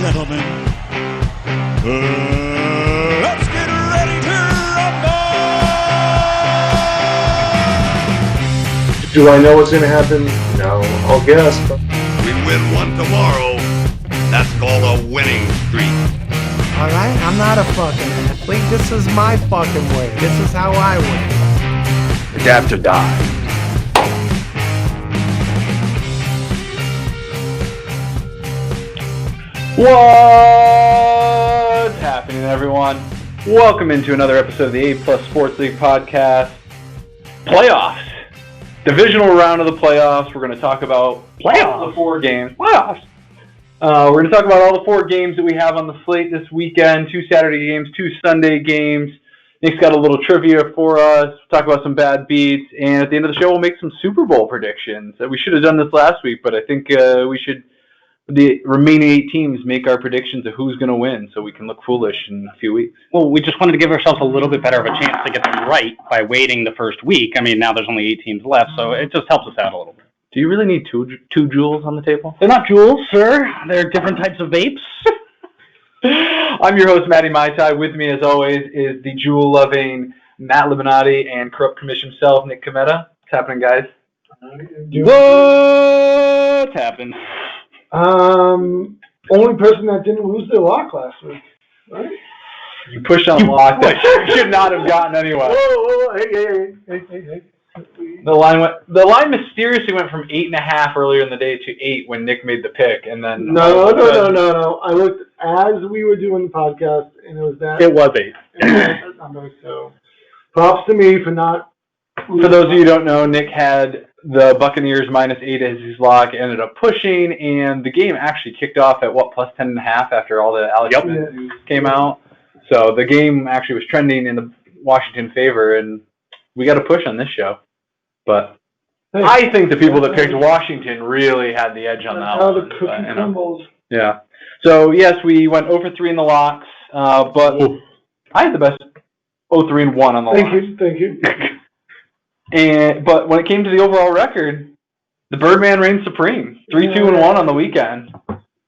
gentlemen, let's get ready to rumble! Do I know what's going to happen? No, I'll guess. We win one tomorrow. That's called a winning streak. Alright, I'm not a fucking athlete. This is my fucking way. This is how I win. Adapt or die. What's happening, everyone? Welcome into another episode of the A+ Sports League podcast. Playoffs. Divisional round of the playoffs. We're going to talk about all the 4 games. Playoffs. We're going to talk about all the 4 games that we have on the slate this weekend. 2 Saturday games, 2 Sunday games. Nick's got a little trivia for us. Talk about some bad beats. And at the end of the show, we'll make some Super Bowl predictions. We should have done this last week, but I think we should, the remaining 8 teams, make our predictions of who's going to win so we can look foolish in a few weeks. Well, we just wanted to give ourselves a little bit better of a chance to get them right by waiting the first week. I mean, now there's only 8 teams left, so it just helps us out a little bit. Do you really need two jewels on the table? They're not jewels, sir. They're different types of vapes. I'm your host, Matty Maitai. With me, as always, is the jewel-loving Matt Libanati and corrupt commission himself, Nick Cometta. What's happening, guys? What's happened? Only person that didn't lose their lock last week, right? You pushed on lock that you should not have gotten anyway. Whoa, hey. The line mysteriously went from 8.5 earlier in the day to 8 when Nick made the pick, and then No. I looked as we were doing the podcast, and it was that. It was 8. So, props to me for not. For those of you who don't know, Nick had the Buccaneers -8 as his lock, ended up pushing, and the game actually kicked off at plus 10.5 after all the Alex Smith news came out. So the game actually was trending in the Washington favor, and we got a push on this show. But I think the people that picked Washington really had the edge on that how one. the cookie crumbles. Yeah. So, yes, we went 0-3 in the locks, but I had the best 0-3-1 on the locks. Thank you. But when it came to the overall record, the Birdman reigned supreme. 3-2-1 on the weekend.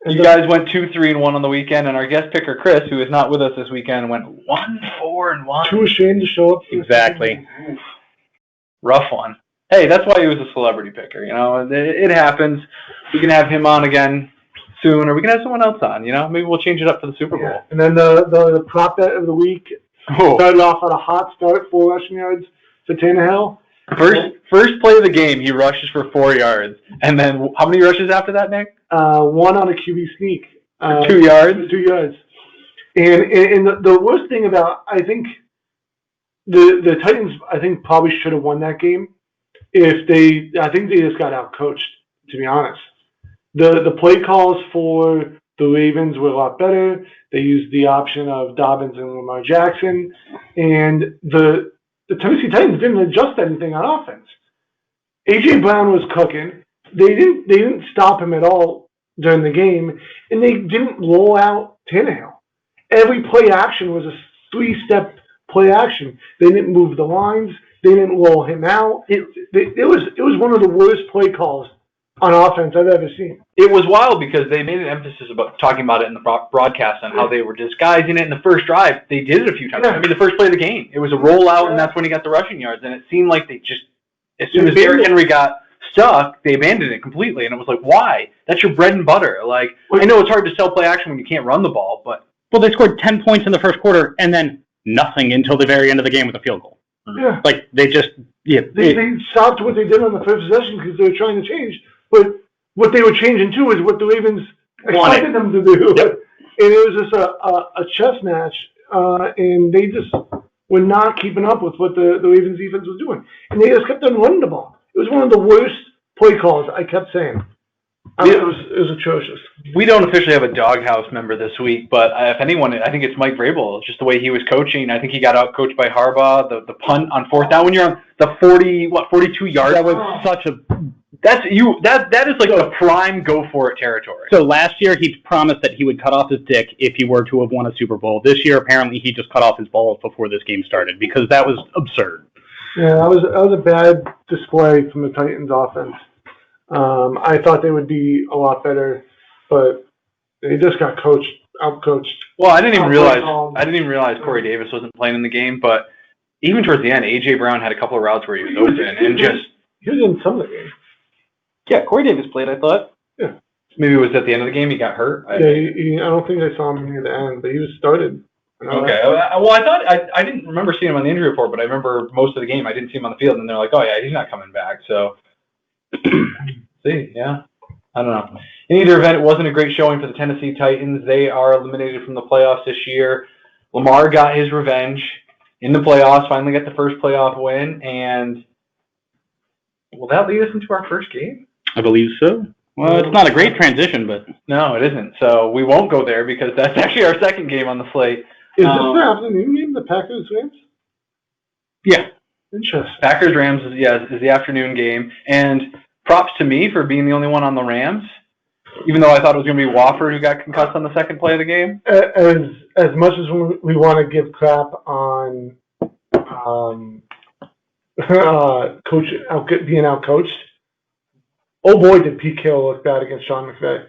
You guys went 2-3-1 on the weekend, and our guest picker, Chris, who is not with us this weekend, went 1-4-1. Too ashamed to show up. Exactly. Rough one. Hey, that's why he was a celebrity picker, you know. It happens. We can have him on again soon, or we can have someone else on, you know. Maybe we'll change it up for the Super Bowl. Yeah. And then the prop bet of the week started off on a hot start, 4 rushing yards for Tannehill. First play of the game, he rushes for 4 yards. And then how many rushes after that, Nick? 1 on a QB sneak. 2 yards? 2 yards. And the worst thing about, I think, the Titans, I think, probably should have won that game. I think they just got outcoached, to be honest. The play calls for the Ravens were a lot better. They used the option of Dobbins and Lamar Jackson. And the Tennessee Titans didn't adjust anything on offense. A.J. Brown was cooking. They didn't stop him at all during the game, and they didn't roll out Tannehill. Every play action was a 3-step play action. They didn't move the lines. They didn't roll him out. It was one of the worst play calls on offense I've ever seen. It was wild because they made an emphasis about talking about it in the broadcast on how they were disguising it in the first drive. They did it a few times. Yeah. I mean, the first play of the game, it was a rollout, and that's when he got the rushing yards. And it seemed like they just, as soon as Derrick Henry got stuck, they abandoned it completely. And it was like, why? That's your bread and butter. Like, I know it's hard to sell play action when you can't run the ball, but well, they scored 10 points in the first quarter, and then nothing until the very end of the game with a field goal. Yeah. Like, they just, They stopped what they did on the first possession because they were trying to change. But what they were changing to is what the Ravens expected them to do. Yep. And it was just a chess match, and they just were not keeping up with what the Ravens defense was doing. And they just kept on running the ball. It was one of the worst play calls, I kept saying. It was atrocious. We don't officially have a doghouse member this week, but if anyone, I think it's Mike Vrabel. Just the way he was coaching, I think he got out-coached by Harbaugh. The punt on 4th down when you're on the 42 yards. That was such a... That is like the prime go-for-it territory. So last year he promised that he would cut off his dick if he were to have won a Super Bowl. This year, apparently, he just cut off his balls before this game started because that was absurd. Yeah, that was a bad display from the Titans offense. I thought they would be a lot better, but He just got outcoached. Well, I didn't even realize Corey Davis wasn't playing in the game, but even towards the end, A.J. Brown had a couple of routes where he was open and just... He was in some of the game. Yeah, Corey Davis played, I thought. Yeah. Maybe it was at the end of the game he got hurt? I don't think I saw him near the end, but he was started. Okay. Well, I thought... I didn't remember seeing him on the injury report, but I remember most of the game I didn't see him on the field, and they're like, oh, yeah, he's not coming back, so... See, yeah. I don't know. In either event, it wasn't a great showing for the Tennessee Titans. They are eliminated from the playoffs this year. Lamar got his revenge in the playoffs, finally got the first playoff win, and will that lead us into our first game? I believe so. Well, it's not a great transition, but... No, it isn't. So we won't go there because that's actually our second game on the slate. Is this the afternoon game, the Packers-Rams? Yeah. Interesting. Packers-Rams is the afternoon game, and props to me for being the only one on the Rams, even though I thought it was going to be Wofford who got concussed on the second play of the game. As much as we want to give crap on coach being outcoached, oh boy, did Pete Carroll look bad against Sean McVay.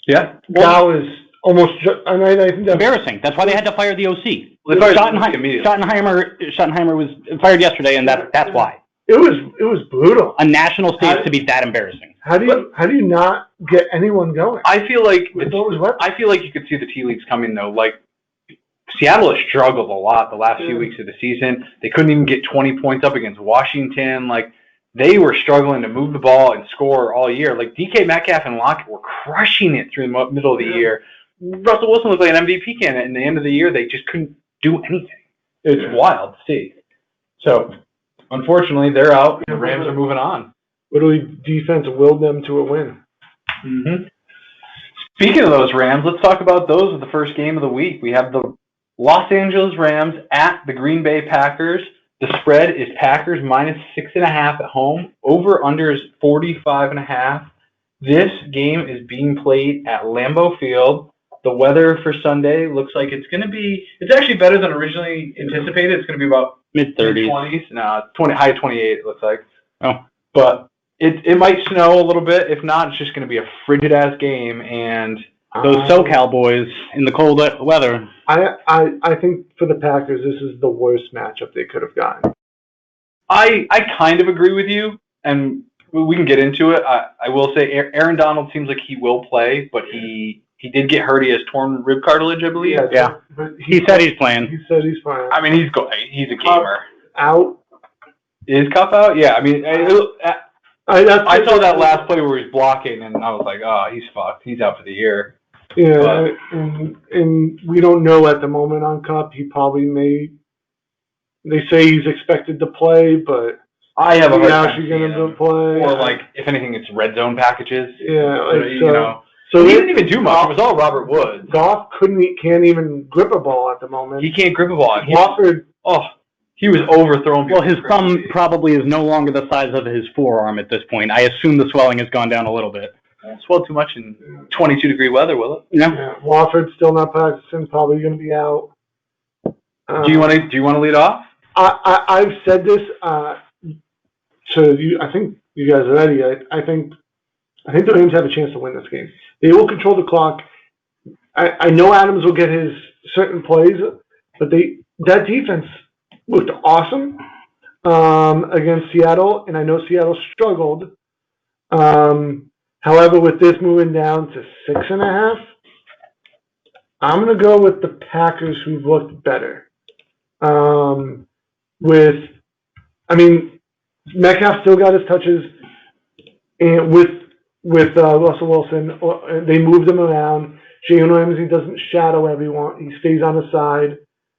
Yeah. That was almost, and I think that's embarrassing. That's why they had to fire the OC. Well, they fired immediately. Schottenheimer was fired yesterday, and that's why. It was brutal. A national stage to be that embarrassing. How do you not get anyone going? I feel like you could see the tea leaves coming though. Like Seattle has struggled a lot the last few weeks of the season. They couldn't even get 20 points up against Washington. Like they were struggling to move the ball and score all year. Like DK Metcalf and Lockett were crushing it through the middle of the year. Russell Wilson looked like an MVP candidate. And at the end of the year, they just couldn't do anything. It's wild to see. So, unfortunately, they're out. The Rams are moving on. Literally, defense willed them to a win. Mm-hmm. Speaking of those Rams, let's talk about those as the first game of the week. We have the Los Angeles Rams at the Green Bay Packers. The spread is Packers -6.5 at home. Over/under is 45.5. This game is being played at Lambeau Field. The weather for Sunday looks like it's actually better than originally anticipated. It's going to be about mid-30s. 20s. No, high 28 it looks like. Oh. But it might snow a little bit. If not, it's just going to be a frigid-ass game. And those SoCal boys in the cold weather. I think for the Packers, this is the worst matchup they could have gotten. I kind of agree with you, and we can get into it. I will say Aaron Donald seems like he will play, but he did get hurt. He has torn rib cartilage, I believe. Yeah. But he said he's playing. He said he's playing. I mean, he's a gamer. Out. Is Cup out? Yeah. I mean, I saw that last play where he was blocking, and I was like, oh, he's fucked. He's out for the year. Yeah, and we don't know at the moment on Cup. He probably may. They say he's expected to play, but I have a hard time actually going to play. Or like, if anything, it's red zone packages. Yeah, So he didn't even do much. It was all Robert Woods. Goff can't even grip a ball at the moment. He can't grip a ball. Wofford. He was overthrown. Well, his thumb probably is no longer the size of his forearm at this point. I assume the swelling has gone down a little bit. Swelled too much in 22-degree weather, will it? Yeah. Wofford's still not practicing. Probably going to be out. Do you want to lead off? I've said this. So I think you guys are ready. I think the Rams have a chance to win this game. They will control the clock. I know Adams will get his certain plays, but that defense looked awesome against Seattle, and I know Seattle struggled. However, with this moving down to 6.5, I'm going to go with the Packers, who've looked better. Metcalf still got his touches, and with Russell Wilson, they moved him around. Jalen Ramsey doesn't shadow everyone; he stays on the side.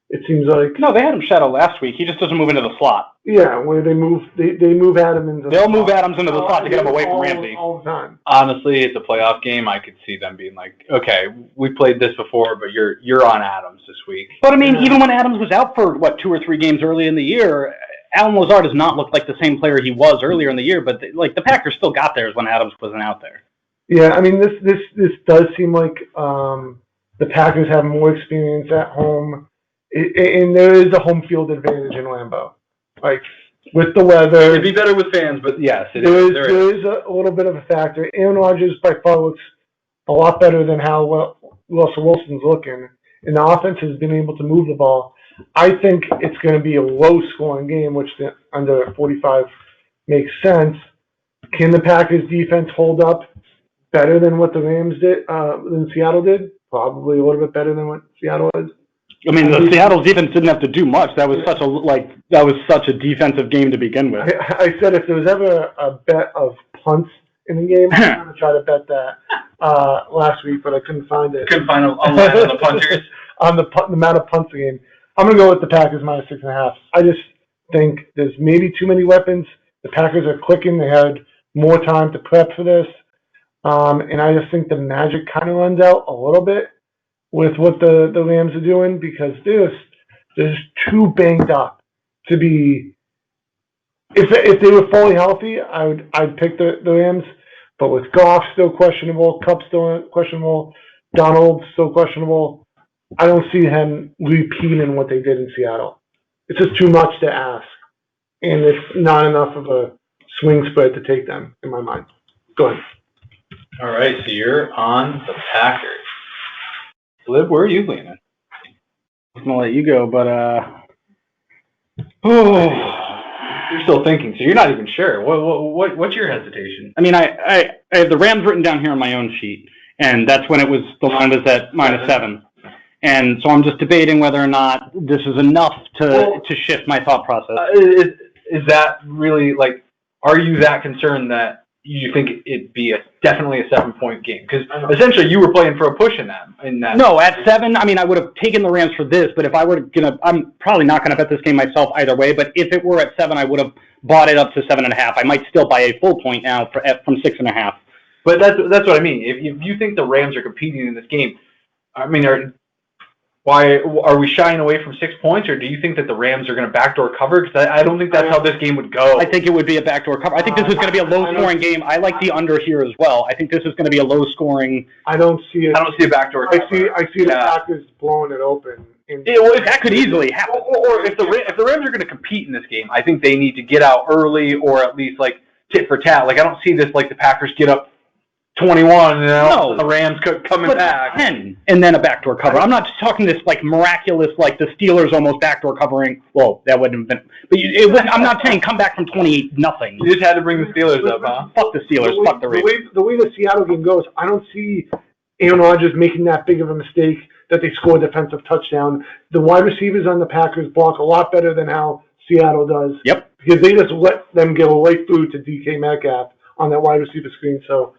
It seems like no, they had him shadow last week. He just doesn't move into the slot. Yeah, where they move Adams into. They'll move Adams into the slot to get him away from Ramsey all the time. Honestly, it's a playoff game. I could see them being like, okay, we played this before, but you're on Adams this week. But I mean, even when Adams was out for 2 or 3 games early in the year, Alan Lazard does not look like the same player he was earlier in the year. But the Packers still got theirs when Adams wasn't out there. Yeah, I mean, this does seem like the Packers have more experience at home. And there is a home field advantage in Lambeau. Like, with the weather. It'd be better with fans, but yes, there is a little bit of a factor. Aaron Rodgers by far looks a lot better than how Russell Wilson's looking, and the offense has been able to move the ball. I think it's going to be a low-scoring game, which under 45 makes sense. Can the Packers defense hold up better than what the Rams did, than Seattle did? Probably a little bit better than what Seattle is. I mean, the Seattle defense didn't have to do much. That was such a defensive game to begin with. I said if there was ever a bet of punts in the game, I was going to try to bet that last week, but I couldn't find it. Couldn't find a line on the punters? On the amount of punts game. I'm going to go with the Packers minus 6.5. I just think there's maybe too many weapons. The Packers are clicking. They had more time to prep for this. And I just think the magic kind of runs out a little bit with what the Rams are doing because they're just too banged up to be. If they were fully healthy, I'd pick the Rams. But with Goff still questionable, Kupp still questionable, Donald still questionable, I don't see him repeating what they did in Seattle. It's just too much to ask, and it's not enough of a swing spread to take them in my mind. Go ahead. All right, so you're on the Packers. Lib, where are you leaning? I'm gonna let you go, but you're still thinking, so you're not even sure. What's your hesitation? I mean, I have the Rams written down here on my own sheet, and that's when the line was at -7, and so I'm just debating whether or not this is enough to shift my thought process. Is that really like? Are you that concerned that you think it'd be definitely a 7-point game? Because essentially you were playing for a push in that. No, at 7, I mean, I would have taken the Rams for this, but if I were I'm probably not gonna bet this game myself either way. But if it were at 7, I would have bought it up to 7.5. I might still buy a full point now from 6.5. But that's what I mean. If you think the Rams are competing in this game, I mean, why are we shying away from 6 points, or do you think that the Rams are going to backdoor cover? Because I don't think that's how this game would go. I think it would be a backdoor cover. I think this is going to be a low-scoring game. I like the under here as well. I think this is going to be a low-scoring. I don't see it. I don't see a backdoor cover. I see the Packers blowing it open. That could easily happen. Or if the Rams are going to compete in this game, I think they need to get out early, or at least like tit for tat. Like I don't see this like the Packers get up 21, the Rams coming back. 10, and then a backdoor cover. I'm not talking this like miraculous, like the Steelers almost backdoor covering. Well, that wouldn't have been. But I'm not saying come back from 28-0. You just had to bring the Steelers up, huh? Fuck the Steelers. Fuck the Ravens. The way the Seattle game goes, I don't see Aaron Rodgers making that big of a mistake that they score a defensive touchdown. The wide receivers on the Packers block a lot better than how Seattle does. Yep. Because they just let them get right through to DK Metcalf on that wide receiver screen. So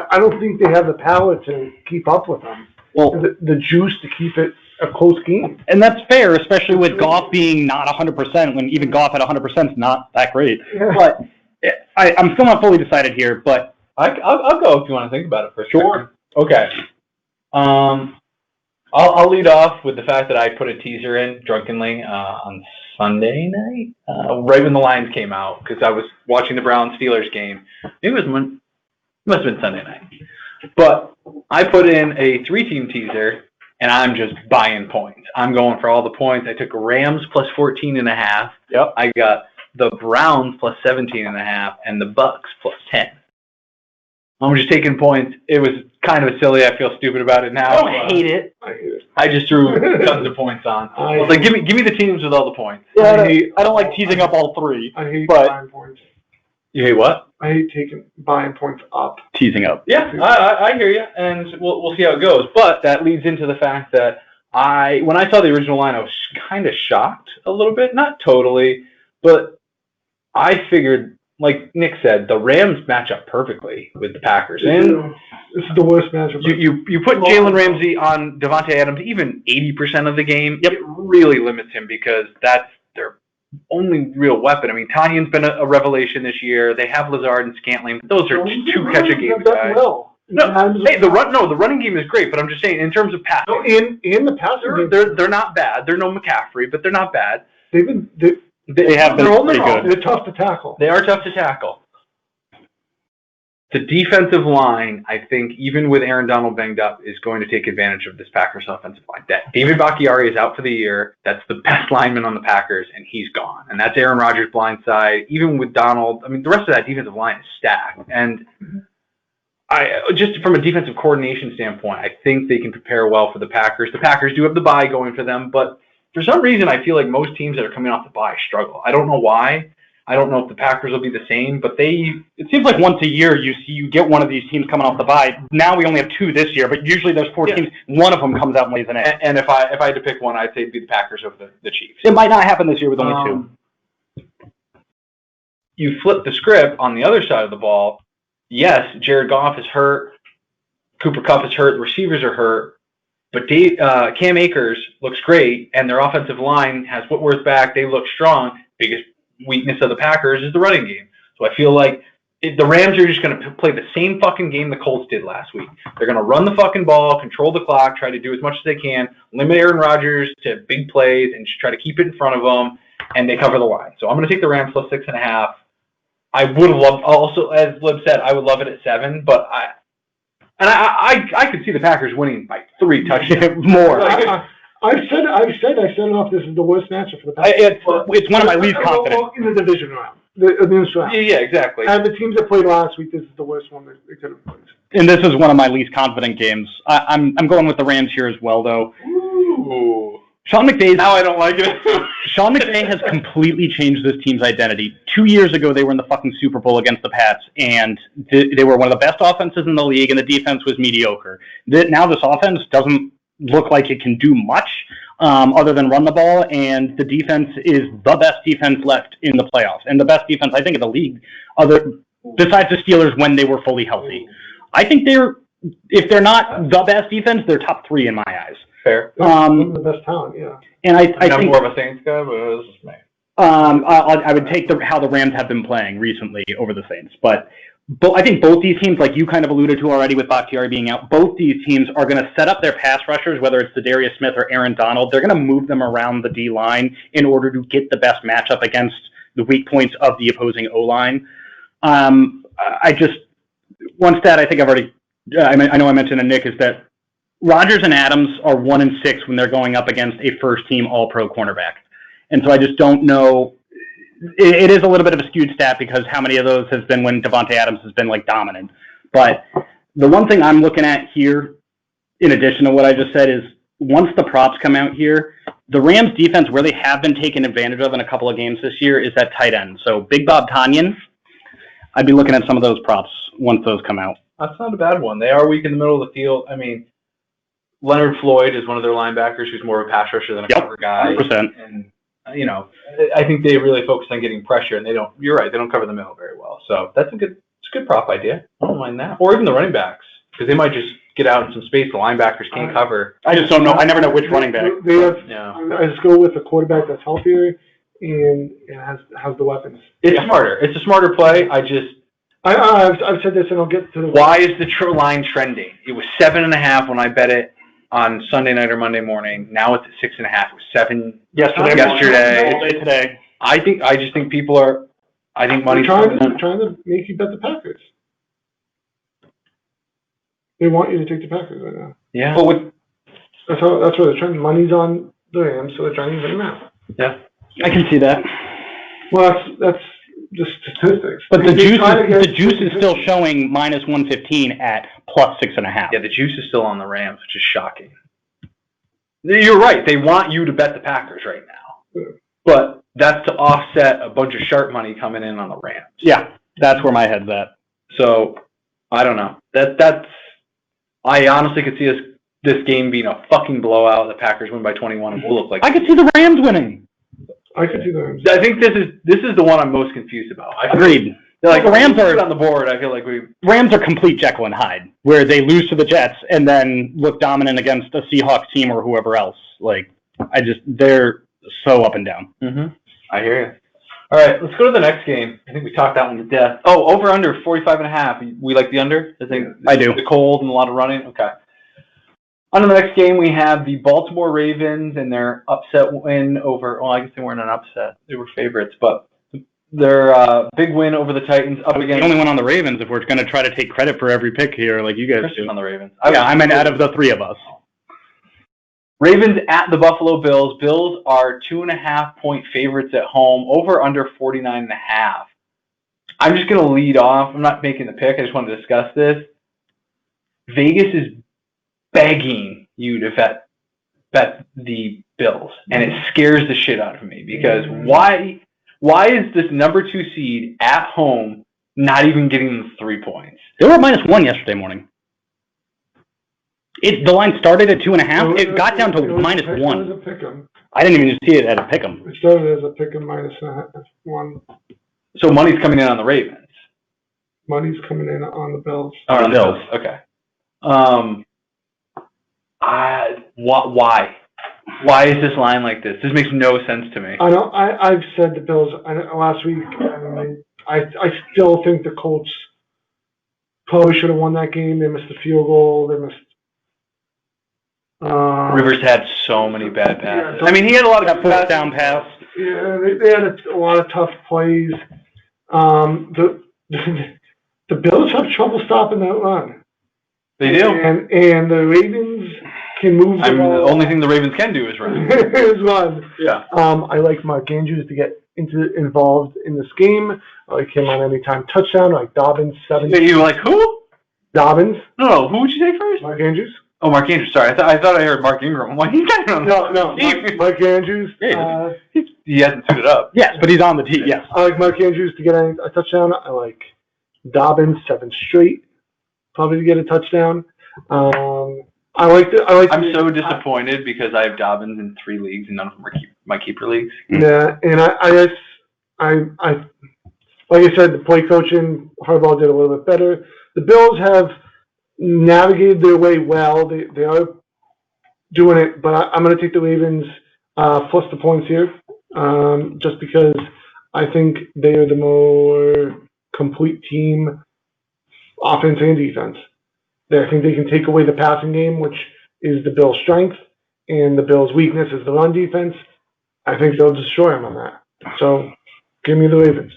I don't think they have the power to keep up with them. Well, the juice to keep it a close game. And that's fair, especially with Goff being not 100%, when even Goff at 100% is not that great. Yeah. But I'm still not fully decided here, but I'll go if you want to think about it for sure. Okay. I'll lead off with the fact that I put a teaser in drunkenly on Sunday night, right when the lines came out, because I was watching the Browns-Steelers game. It must have been Sunday night. But I put in a 3-team teaser, and I'm just buying points. I'm going for all the points. I took Rams plus 14.5. Yep. I got the Browns plus 17.5, and the Bucks plus 10. I'm just taking points. It was kind of silly. I feel stupid about it now. I hate it. I just threw tons of points on. I was like, give me the teams with all the points. Yeah, I don't like teasing up all 3. I hate buying points. You hate what? I hate buying points up. Teasing up. Yeah, I hear you, and we'll see how it goes. But that leads into the fact that when I saw the original line, I was kind of shocked a little bit. Not totally, but I figured, like Nick said, the Rams match up perfectly with the Packers. And this is the worst matchup. You put Jalen Ramsey on Devontae Adams even 80% of the game. Yep. It really limits him because that's their only real weapon. I mean, Tanyan's been a revelation this year. They have Lazard and Scantling. Those are 2 catch-a-game guys. The running game is great, but I'm just saying in terms of passing. No, in the passing game, they're not bad. They're no McCaffrey, but they're not bad. They have been pretty good. They're tough to tackle. They are tough to tackle. The defensive line, I think, even with Aaron Donald banged up, is going to take advantage of this Packers offensive line. David Bakhtiari is out for the year. That's the best lineman on the Packers, and he's gone. And that's Aaron Rodgers' blind side. Even with Donald, I mean, the rest of that defensive line is stacked. And just from a defensive coordination standpoint, I think they can prepare well for the Packers. The Packers do have the bye going for them, but for some reason, I feel like most teams that are coming off the bye struggle. I don't know why. I don't know if the Packers will be the same, but it seems like once a year you get one of these teams coming off the bye. Now we only have 2 this year, but usually there's 4 teams. One of them comes out and lays an egg. And if I had to pick one, I'd say it'd be the Packers over the Chiefs. It might not happen this year with only 2. You flip the script on the other side of the ball. Yes, Jared Goff is hurt. Cooper Kupp is hurt. The receivers are hurt. But Cam Akers looks great, and their offensive line has Whitworth back. They look strong. Biggest weakness of the Packers is the running game. So I feel like the Rams are just going to play the same fucking game the Colts did last week. They're going to run the fucking ball, control the clock, try to do as much as they can, limit Aaron Rodgers to big plays, and just try to keep it in front of them, and they cover the line. So I'm going to take the Rams plus 6.5. I would have loved, also, as Lib said, I would love it at 7, but I could see the Packers winning by 3 touchdowns. More. I've said it off. This is the worst matchup for the Packers. It's one of my least confident. In the division round. The round. Yeah, exactly. And the teams that played last week, this is the worst one they could have played. And this is one of my least confident games. I'm going with the Rams here as well, though. Ooh. Sean McVay. Now I don't like it. Sean McVay has completely changed this team's identity. 2 years ago, they were in the fucking Super Bowl against the Pats, and they were one of the best offenses in the league, and the defense was mediocre. Now this offense doesn't look like it can do much other than run the ball, and the defense is the best defense left in the playoffs, and the best defense, I think, in the league, besides the Steelers when they were fully healthy. I think if they're not the best defense, they're top 3 in my eyes. Fair. The best talent, yeah. And I think I'm more of a Saints guy, but this is me. I would take how the Rams have been playing recently over the Saints, but I think both these teams, like you kind of alluded to already with Bakhtiari being out, both these teams are going to set up their pass rushers, whether it's Darius Smith or Aaron Donald. They're going to move them around the D line in order to get the best matchup against the weak points of the opposing O line. One stat I think I know I mentioned to Nick is that Rodgers and Adams are 1-6 when they're going up against a first-team All-Pro cornerback. And so I just don't know. It is a little bit of a skewed stat because how many of those has been when Devontae Adams has been, dominant. But the one thing I'm looking at here, in addition to what I just said, is once the props come out here, the Rams' defense, where they have been taken advantage of in a couple of games this year, is that tight end. So Big Bob Tonyan, I'd be looking at some of those props once those come out. That's not a bad one. They are weak in the middle of the field. I mean, Leonard Floyd is one of their linebackers who's more of a pass rusher than a cover guy. 100%. And, I think they really focus on getting pressure, and you're right, they don't cover the middle very well. So that's a good prop idea. I don't mind that. Or even the running backs, because they might just get out in some space the linebackers can't cover. I just don't know. I never know which running back. I just go with a quarterback that's healthier and has the weapons. It's smarter. It's a smarter play. I've said this, and I'll get to the. Why is the line trending? It was 7.5 when I bet it on Sunday night or Monday morning. Now it's at 6.5. It was 7 yesterday. Today. I just think people are. I think money's trying to make you bet the Packers. They want you to take the Packers right now. Yeah. But that's where they're trying. Money's on the Rams, so they're trying to get them out. Yeah. I can see that. Well, that's just statistics. But the juice is still showing minus 115 at plus 6.5. Yeah, the juice is still on the Rams, which is shocking. You're right. They want you to bet the Packers right now. Yeah. But that's to offset a bunch of sharp money coming in on the Rams. Yeah, that's where my head's at. So, I don't know. I honestly could see this game being a fucking blowout. The Packers win by 21 and we'll look like. I could see the Rams winning. I could see the Rams. I think this is the one I'm most confused about. Agreed. The Rams are on the board. I feel like Rams are complete Jekyll and Hyde, where they lose to the Jets and then look dominant against a Seahawks team or whoever else. They're so up and down. Mm-hmm. I hear you. All right, let's go to the next game. I think we talked that one to death. Oh, over under 45.5. We like the under. I do. The cold and a lot of running. Okay. On to the next game, we have the Baltimore Ravens and their upset win over. Well, I guess they weren't an upset; they were favorites, but their big win over the Titans up against. The only one on the Ravens, if we're going to try to take credit for every pick here, like you guys do. On the Ravens. I meant out of the three of us. Ravens at the Buffalo Bills. Bills are 2.5-point favorites at home. Over under 49.5. I'm just going to lead off. I'm not making the pick. I just want to discuss this. Vegas is begging you to bet the Bills, and it scares the shit out of me because why is this number 2 seed at home not even getting them 3 points? They were -1 yesterday morning. The line started at 2.5. It got down to -1. It was a pick'em. I didn't even see it at a pick'em. It started as a pick'em -1. So money's coming in on the Ravens. Money's coming in on the Bills. Oh, on the Bills. Okay. Why? Why is this line like this? This makes no sense to me. I know. I've said the Bills last week. I still think the Colts probably should have won that game. They missed the field goal. They missed. Rivers had so many bad passes. Yeah, I mean, he had a lot of that fourth down pass. Yeah, they had a lot of tough plays. The Bills have trouble stopping that run. They do. And the Ravens can move the ball. The only thing the Ravens can do is run. is run. Yeah. I like Mark Andrews to get involved in this game. I like him on anytime touchdown. I like Dobbins 7. You like who? Dobbins. No, who would you say first? Mark Andrews. Oh, Mark Andrews. Sorry, I thought I heard Mark Ingram. I'm like, he's not even on No, Mark Andrews. Yeah, he hasn't suited up. Yes, but he's on the team. Yes. I like Mark Andrews to get a touchdown. I like Dobbins 7 straight, probably to get a touchdown. I'm so disappointed because I have Dobbins in 3 leagues and none of them are my keeper leagues. Yeah, and I like I said, the play coaching, Harbaugh did a little bit better. The Bills have navigated their way well. They are doing it, but I'm going to take the Ravens plus the points here, just because I think they are the more complete team, offense and defense. I think they can take away the passing game, which is the Bills' strength, and the Bills' weakness is the run defense. I think they'll destroy them on that. So, give me the Ravens.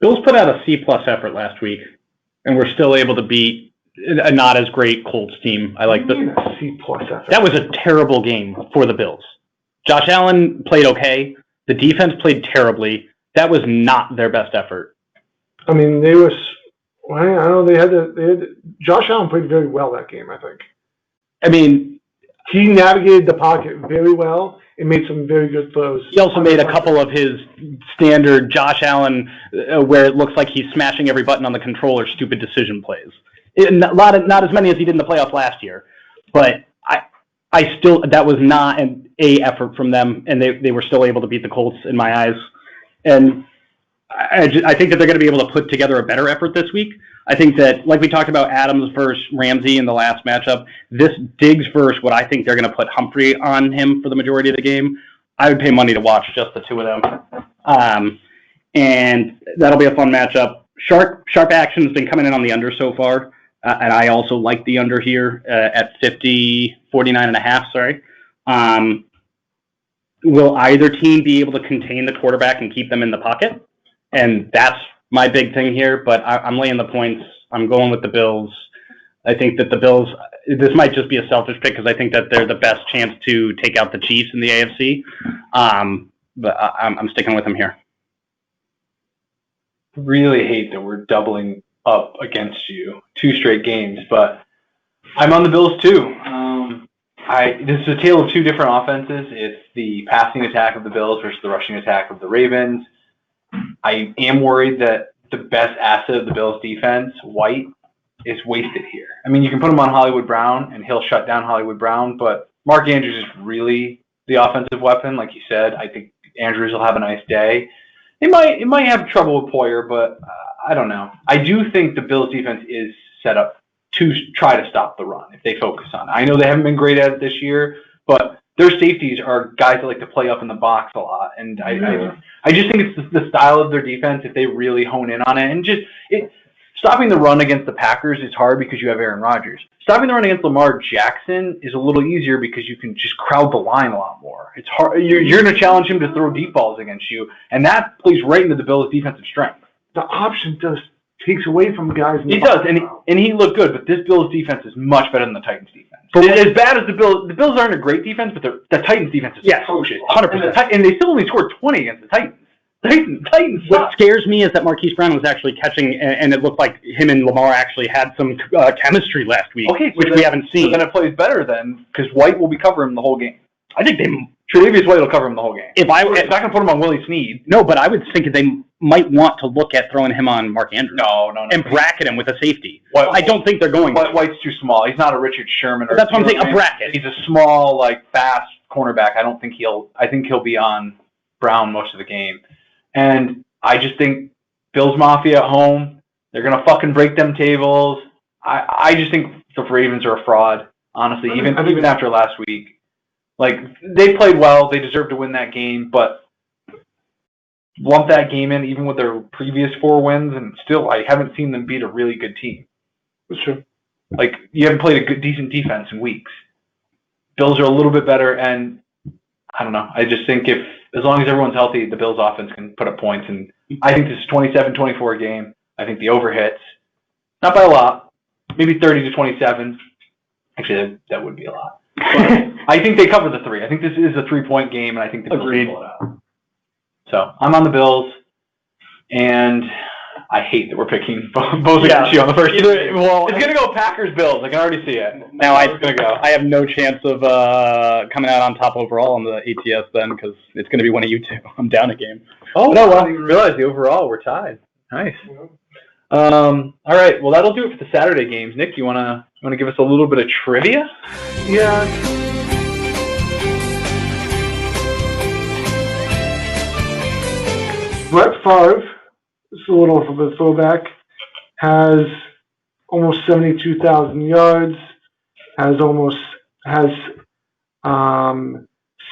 Bills put out a C+ effort last week, and we're still able to beat a not as great Colts team. I like the C+ effort. That was a terrible game for the Bills. Josh Allen played okay. The defense played terribly. That was not their best effort. I mean, they were. Well, I don't know. They had Josh Allen played very well that game, I think. I mean, he navigated the pocket very well and made some very good throws. He also made a couple of his standard Josh Allen, where it looks like he's smashing every button on the controller, stupid decision plays. Not as many as he did in the playoffs last year, but I still, that was not an A effort from them, and they were still able to beat the Colts in my eyes. And I think that they're going to be able to put together a better effort this week. I think that, like we talked about Adams versus Ramsey in the last matchup, this Diggs versus what I think they're going to put Humphrey on him for the majority of the game. I would pay money to watch just the two of them. And that'll be a fun matchup. Sharp action's been coming in on the under so far, and I also like the under here at 49.5, sorry. Will either team be able to contain the quarterback and keep them in the pocket? And that's my big thing here, but I'm laying the points. I'm going with the Bills. I think that the Bills, this might just be a selfish pick because I think that they're the best chance to take out the Chiefs in the AFC. But I'm sticking with them here. Really hate that we're doubling up against you 2 straight games, but I'm on the Bills too. This is a tale of 2 different offenses. It's the passing attack of the Bills versus the rushing attack of the Ravens. I am worried that the best asset of the Bills defense, White, is wasted here. I mean, you can put him on Hollywood Brown, and he'll shut down Hollywood Brown, but Mark Andrews is really the offensive weapon, like you said. I think Andrews will have a nice day. It might have trouble with Poyer, but I don't know. I do think the Bills defense is set up to try to stop the run if they focus on it. I know they haven't been great at it this year, but their safeties are guys that like to play up in the box a lot, and I just think it's the style of their defense if they really hone in on it. And stopping the run against the Packers is hard because you have Aaron Rodgers. Stopping the run against Lamar Jackson is a little easier because you can just crowd the line a lot more. It's hard. You're going to challenge him to throw deep balls against you, and that plays right into the Bills' defensive strength. The option just takes away from guys. He does, and he looked good, but this Bills defense is much better than the Titans defense. As bad as the Bills aren't a great defense, but the Titans defense is atrocious. 100%. And they still only scored 20 against the Titans. Titans What scares me is that Marquise Brown was actually catching, and it looked like him and Lamar actually had some chemistry last week, which we haven't seen. So then it plays better then, because White will be covering him the whole game. I think they... Tre'Davious White will cover him the whole game. It's not going to put him on Willie Snead. No, but I would think they might want to look at throwing him on Mark Andrews. No. And bracket him with a safety. I don't think they're going to. White's too small. He's not a Richard Sherman. That's what I'm saying, a bracket. He's a small, fast cornerback. I think he'll be on Brown most of the game. And I just think Bills Mafia at home, they're going to fucking break them tables. I just think the Ravens are a fraud, honestly, even after last week. They played well. They deserved to win that game, but lump that game in, even with their previous 4 wins, and still I haven't seen them beat a really good team. That's true. You haven't played a decent defense in weeks. Bills are a little bit better, and I don't know. I just think as long as everyone's healthy, the Bills offense can put up points, and I think this is 27-24 game. I think the over hits. Not by a lot. Maybe 30-27. Actually, that would be a lot. But I think they cover the 3. I think this is a 3-point game, and I think the Bills will pull it out. So I'm on the Bills, and I hate that we're picking both against you on the first. It's going to go Packers-Bills. I can already see it. Now it's going to go. I have no chance of coming out on top overall on the ATS then, because it's going to be one of you two. I'm down a game. Oh, no, I didn't even realize the overall. We're tied. Nice. All right. Well, that'll do it for the Saturday games. Nick, you want to give us a little bit of trivia? Yeah. Brett Favre, it's a little of a throwback, has almost 72,000 yards, has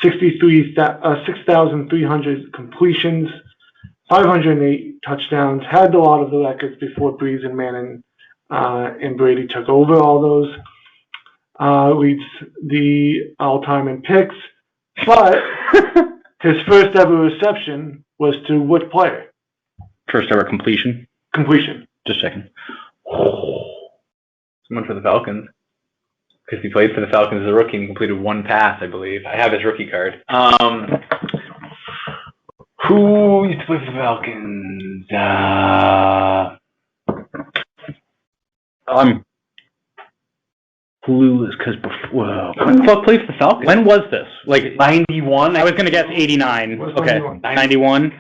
6,300 completions, 508 touchdowns, had a lot of the records before Breeze and Manning and Brady took over all those. Leads the all-time in picks, but his first ever reception was to what player? First ever completion? Completion. Just a second. Someone for the Falcons. Because he played for the Falcons as a rookie and completed 1 pass, I believe. I have his rookie card. Who used to play for the Falcons? I'm clueless because before. Who the fuck played for the Falcons? When was this? 91? I was going to guess 89. Okay, 91. You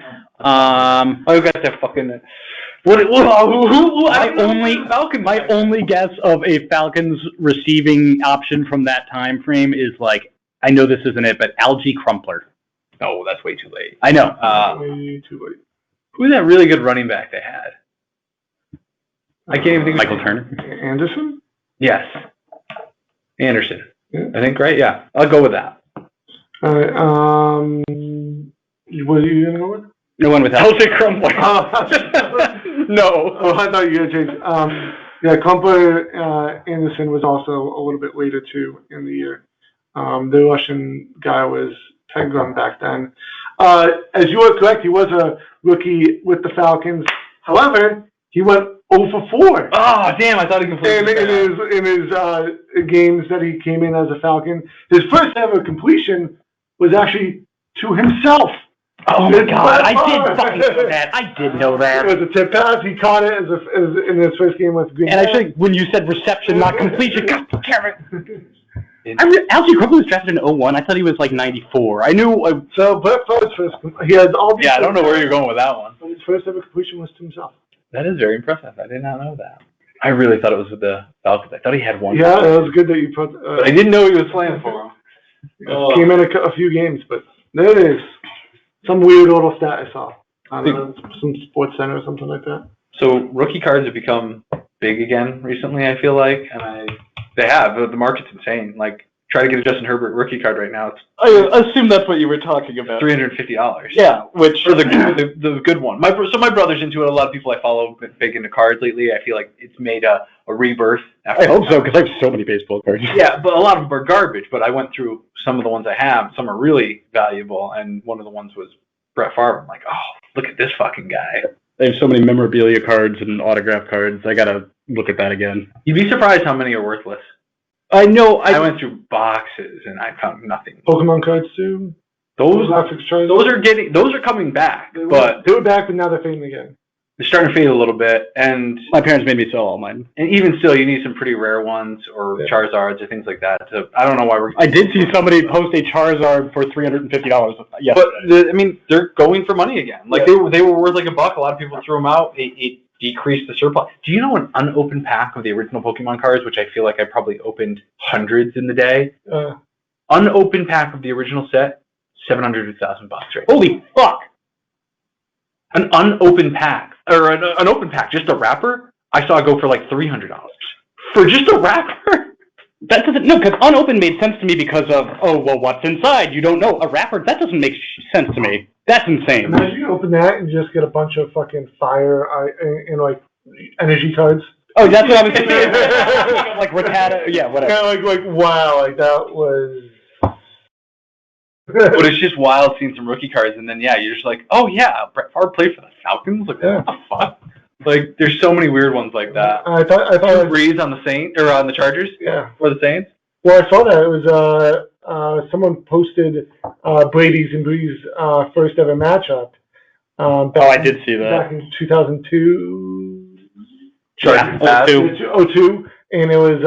got that fucking... My only guess of a Falcons receiving option from that time frame is I know this isn't it, but Algie Crumpler. No, that's way too late. I know. Way too late. Who's that really good running back they had? I can't even think of Michael Turner. Anderson? Yes. Anderson. Yeah. I think, right? Yeah. I'll go with that. All right. What are you going to go with? No one with Algie Crumpler. No. Oh, I thought you were going to change. Yeah, Crumpler Anderson was also a little bit later, too, in the year. The Russian guy was Ted Grun back then. As you were correct, he was a rookie with the Falcons. However, he went 0 for 4. Oh, damn, I thought he could play in his games that he came in as a Falcon. His first ever completion was actually to himself. Oh my God! I did fucking know that. I did know that. It was a tip pass. He caught it as in his first game with Green. And I think when you said reception, not completion, God damn it. Algie Crumpler was drafted in 01. I thought he was 94. I knew. So, but first, he had all these. Yeah, I don't know where you're going with that one. But his first ever completion was to himself. That is very impressive. I did not know that. I really thought it was with the Falcons. I thought he had one. Yeah, it was good that you put. But I didn't know he was playing for him. Came in a few games, but there it is. Some weird little stat I saw. I don't know, some Sports Center or something like that. So rookie cards have become big again recently, I feel like, and they have. The market's insane. Try to get a Justin Herbert rookie card right now. I assume that's what you were talking about. $350. Yeah, which for the good one. My brother's into it. A lot of people I follow big into cards lately. I feel like it's made a rebirth. I hope so, because I have so many baseball cards. Yeah, but a lot of them are garbage. But I went through some of the ones I have. Some are really valuable, and one of the ones was Brett Favre. I'm like, oh, look at this fucking guy. They have so many memorabilia cards and autograph cards. I gotta look at that again. You'd be surprised how many are worthless. I know. I went through boxes and I found nothing. Pokemon cards too. Those Charizard. those are coming back, but they were back, but now they're fading again. they're starting to fade a little bit. And My parents made me sell all mine. and even still, you need some pretty rare ones or Charizards or things like that. I don't know why we're. I did see somebody post a Charizard for $350. Yes, But they're going for money again. Like they were worth like $1. A lot of people threw them out. It decreased the surplus. Do you know an unopened pack of the original Pokemon cards, which I feel like I probably opened hundreds in the day? Unopened pack of the original set, $700 to $1,000 right now. Holy fuck! An unopened pack, or an open pack, just a wrapper, I saw it go for like $300 for just a wrapper. That doesn't because unopened made sense to me because of what's inside? You don't know a wrapper. That doesn't make sense to me. That's insane. Imagine you open that and just get a bunch of fucking fire and like energy cards. Oh, that's what I was thinking. Like Whatttttt, yeah, whatever. Kind of like wow, like that was. But it's just wild seeing some rookie cards, and then you're just like, oh yeah, Brett Favre played for the Falcons. Like what the fuck? Like there's so many weird ones like that. I thought Drew Brees on the Saints or on the Chargers. Yeah. Or the Saints. Well, I saw that it was someone posted Brady's and Brees first ever matchup. I did see that back in 2002. Chargers. 02, and it was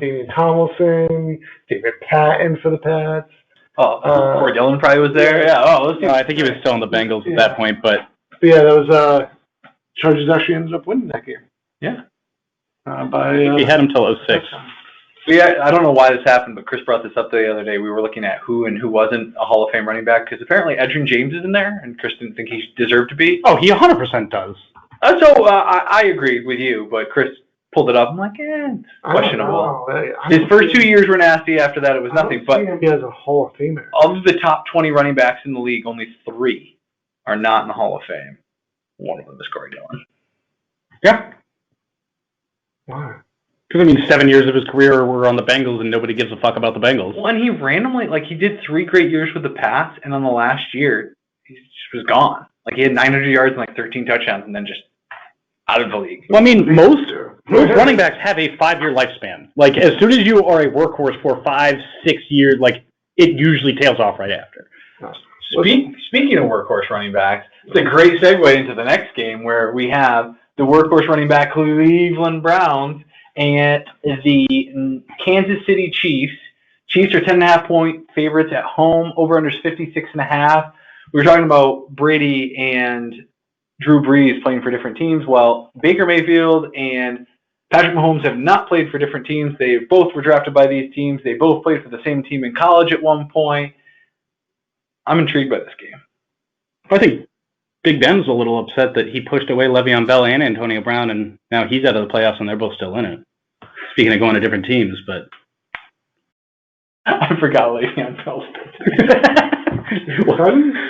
Damian Tomlinson, David Patton for the Pats. Corey Dillon probably was there. Yeah. I think he was still in the Bengals at that point, but yeah, that was Chargers actually ended up winning that game. Yeah. he had him till 06. Yeah, I don't know why this happened, but Chris brought this up the other day. We were looking at who and who wasn't a Hall of Fame running back because apparently Edgerrin James is in there, and Chris didn't think he deserved to be. Oh, he 100% does. I agreed with you, but Chris pulled it up. I'm like, it's questionable. His first 2 years were nasty. After that, it was nothing. But he has a Hall of Famer. Of the top 20 running backs in the league, only 3 are not in the Hall of Fame. One of them is Corey Dillon. Yeah. Why? Because 7 years of his career were on the Bengals, and nobody gives a fuck about the Bengals. Well, and he randomly, he did 3 great years with the Pats, and on the last year, he just was gone. He had 900 yards and 13 touchdowns, and then just out of the league. Well, most running backs have a 5-year lifespan. As soon as you are a workhorse for 5-6 years, it usually tails off right after. Speaking of workhorse running backs, it's a great segue into the next game where we have the workhorse running back Cleveland Browns and the Kansas City Chiefs. Chiefs are 10.5-point favorites at home. Over under 56.5. We were talking about Brady and Drew Brees playing for different teams. Well, Baker Mayfield and Patrick Mahomes have not played for different teams. They both were drafted by these teams. They both played for the same team in college at one point. I'm intrigued by this game. I think Big Ben's a little upset that he pushed away Le'Veon Bell and Antonio Brown, and now he's out of the playoffs, and they're both still in it. Speaking of going to different teams, but I forgot Le'Veon Bell's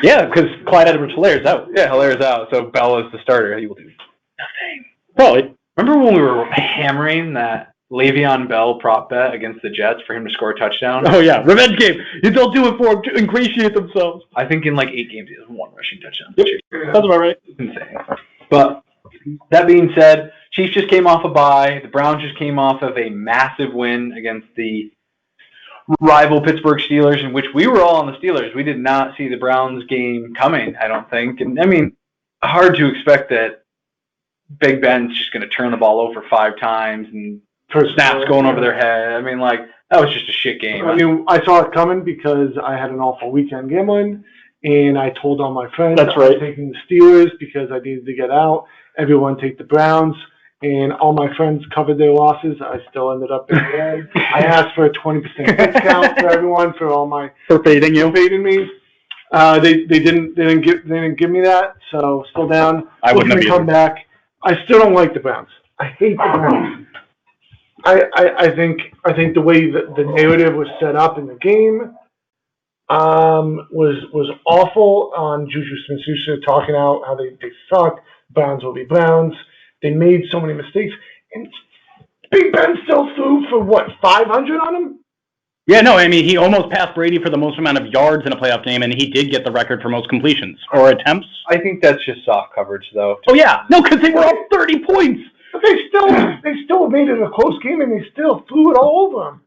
yeah, because Clyde Edwards-Hilaire's out. Yeah, Hilaire's out, so Bell is the starter. He will do nothing. Probably. Remember when we were hammering that Le'Veon Bell prop bet against the Jets for him to score a touchdown? Oh, yeah. Revenge game. They'll do it for him to ingratiate themselves. I think in 8 games he has 1 rushing touchdown. Yep. That's about right. It's insane. But that being said, Chiefs just came off a bye. The Browns just came off of a massive win against the rival Pittsburgh Steelers, in which we were all on the Steelers. We did not see the Browns game coming, I don't think. And hard to expect that Big Ben's just going to turn the ball over 5 times and snaps going over their head. That was just a shit game. I saw it coming because I had an awful weekend gambling, and I told all my friends That's right. I was taking the Steelers because I needed to get out. Everyone take the Browns, and all my friends covered their losses. I still ended up in the red. I asked for a 20% discount for everyone for all my fading me. They didn't give me that, so still down. I wouldn't have come back. I still don't like the Browns. I hate the Browns. I think the way that the narrative was set up in the game was awful. On Juju Smith-Schuster talking out how they suck. Browns will be Browns. They made so many mistakes, and Big Ben still threw for 500 on him. Yeah, no, he almost passed Brady for the most amount of yards in a playoff game, and he did get the record for most completions or attempts. I think that's just soft coverage, though. Oh yeah, no, because they were up 30 points. But they still made it a close game, and they still threw it all over him.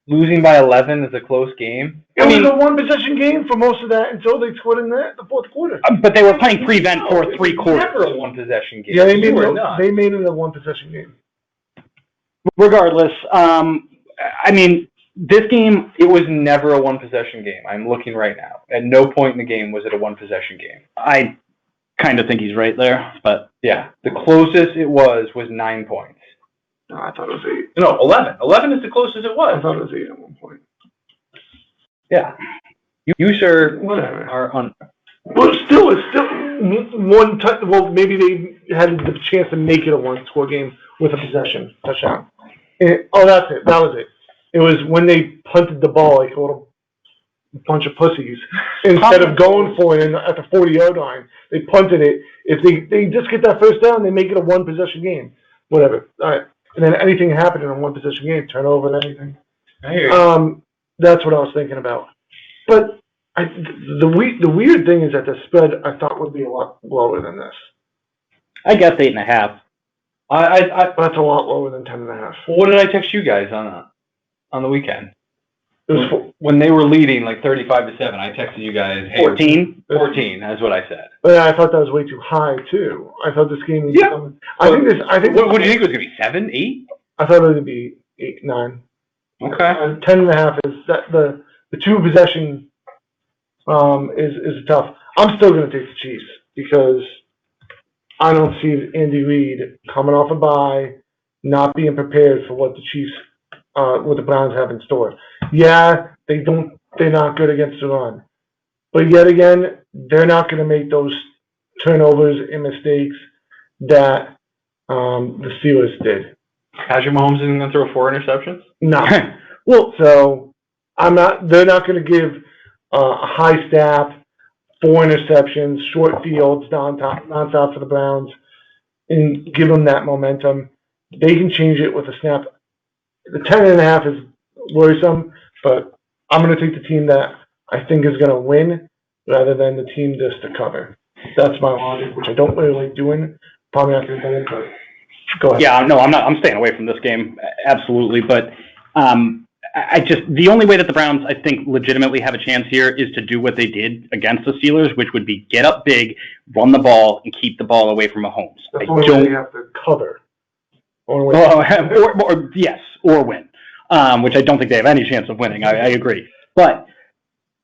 losing by 11 is a close game. It was a one-possession game for most of that until they scored in the fourth quarter. But they were playing prevent for 3 quarters. Never a one-possession game. Yeah, they made it a one-possession game. Regardless, I mean, this game... It was never a one-possession game. I'm looking right now. At no point in the game was it a one-possession game. I kind of think he's right there, but... Yeah, the closest it was 9 points. No, I thought it was 8. No, 11. 11 is the closest it was. I thought it was 8 at one point. Yeah. You sir, Whatever. are on... Well, it's still one touch. Well, maybe they had the chance to make it a one-score game with a possession touchdown. That's it. That was it. It was when they punted the ball like a little bunch of pussies. Instead of going for it at the 40-yard line, they punted it. If they just get that first down, they make it a one-possession game. Whatever. All right. And then anything happened in a one-possession game, turnover and anything. I hear you. That's what I was thinking about. But the weird thing is that the spread I thought would be a lot lower than this. I guess 8.5. That's a lot lower than 10.5. What did I text you guys on the weekend? It was When they were leading like 35-7, I texted you guys, hey, 14? 14, that's what I said. But I thought that was way too high too. I thought this game was. Yeah. What do you think it was going to be? 7, 8? I thought it was going to be 8, 9. Okay. 10.5 is that the two possession is tough. I'm still going to take the Chiefs because I don't see Andy Reid coming off a bye, not being prepared for what the Chiefs, what the Browns have in store. Yeah, they're not good against the run, but yet again, they're not going to make those turnovers and mistakes that the Steelers did. Patrick Mahomes isn't going to throw 4 interceptions? No. Well, so they're not going to give a high stat, 4 interceptions, short fields, nonstop for the Browns, and give them that momentum. They can change it with a snap. The 10.5 is worrisome, but I'm going to take the team that I think is going to win rather than the team just to cover. That's my logic, which I don't really like doing. Probably not going to do it, but go ahead. Yeah, no, I'm staying away from this game, absolutely. But the only way that the Browns, I think, legitimately have a chance here is to do what they did against the Steelers, which would be get up big, run the ball, and keep the ball away from Mahomes. That's the only way they have to cover. Or win, which I don't think they have any chance of winning. I agree. But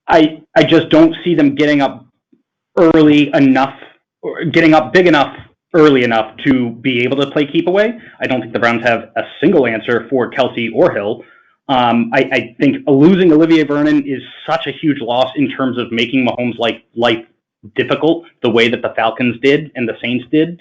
I just don't see them getting up early enough, or getting up big enough early enough to be able to play keep away. I don't think the Browns have a single answer for Kelsey or Hill. I think losing Olivier Vernon is such a huge loss in terms of making Mahomes' life difficult the way that the Falcons did and the Saints did.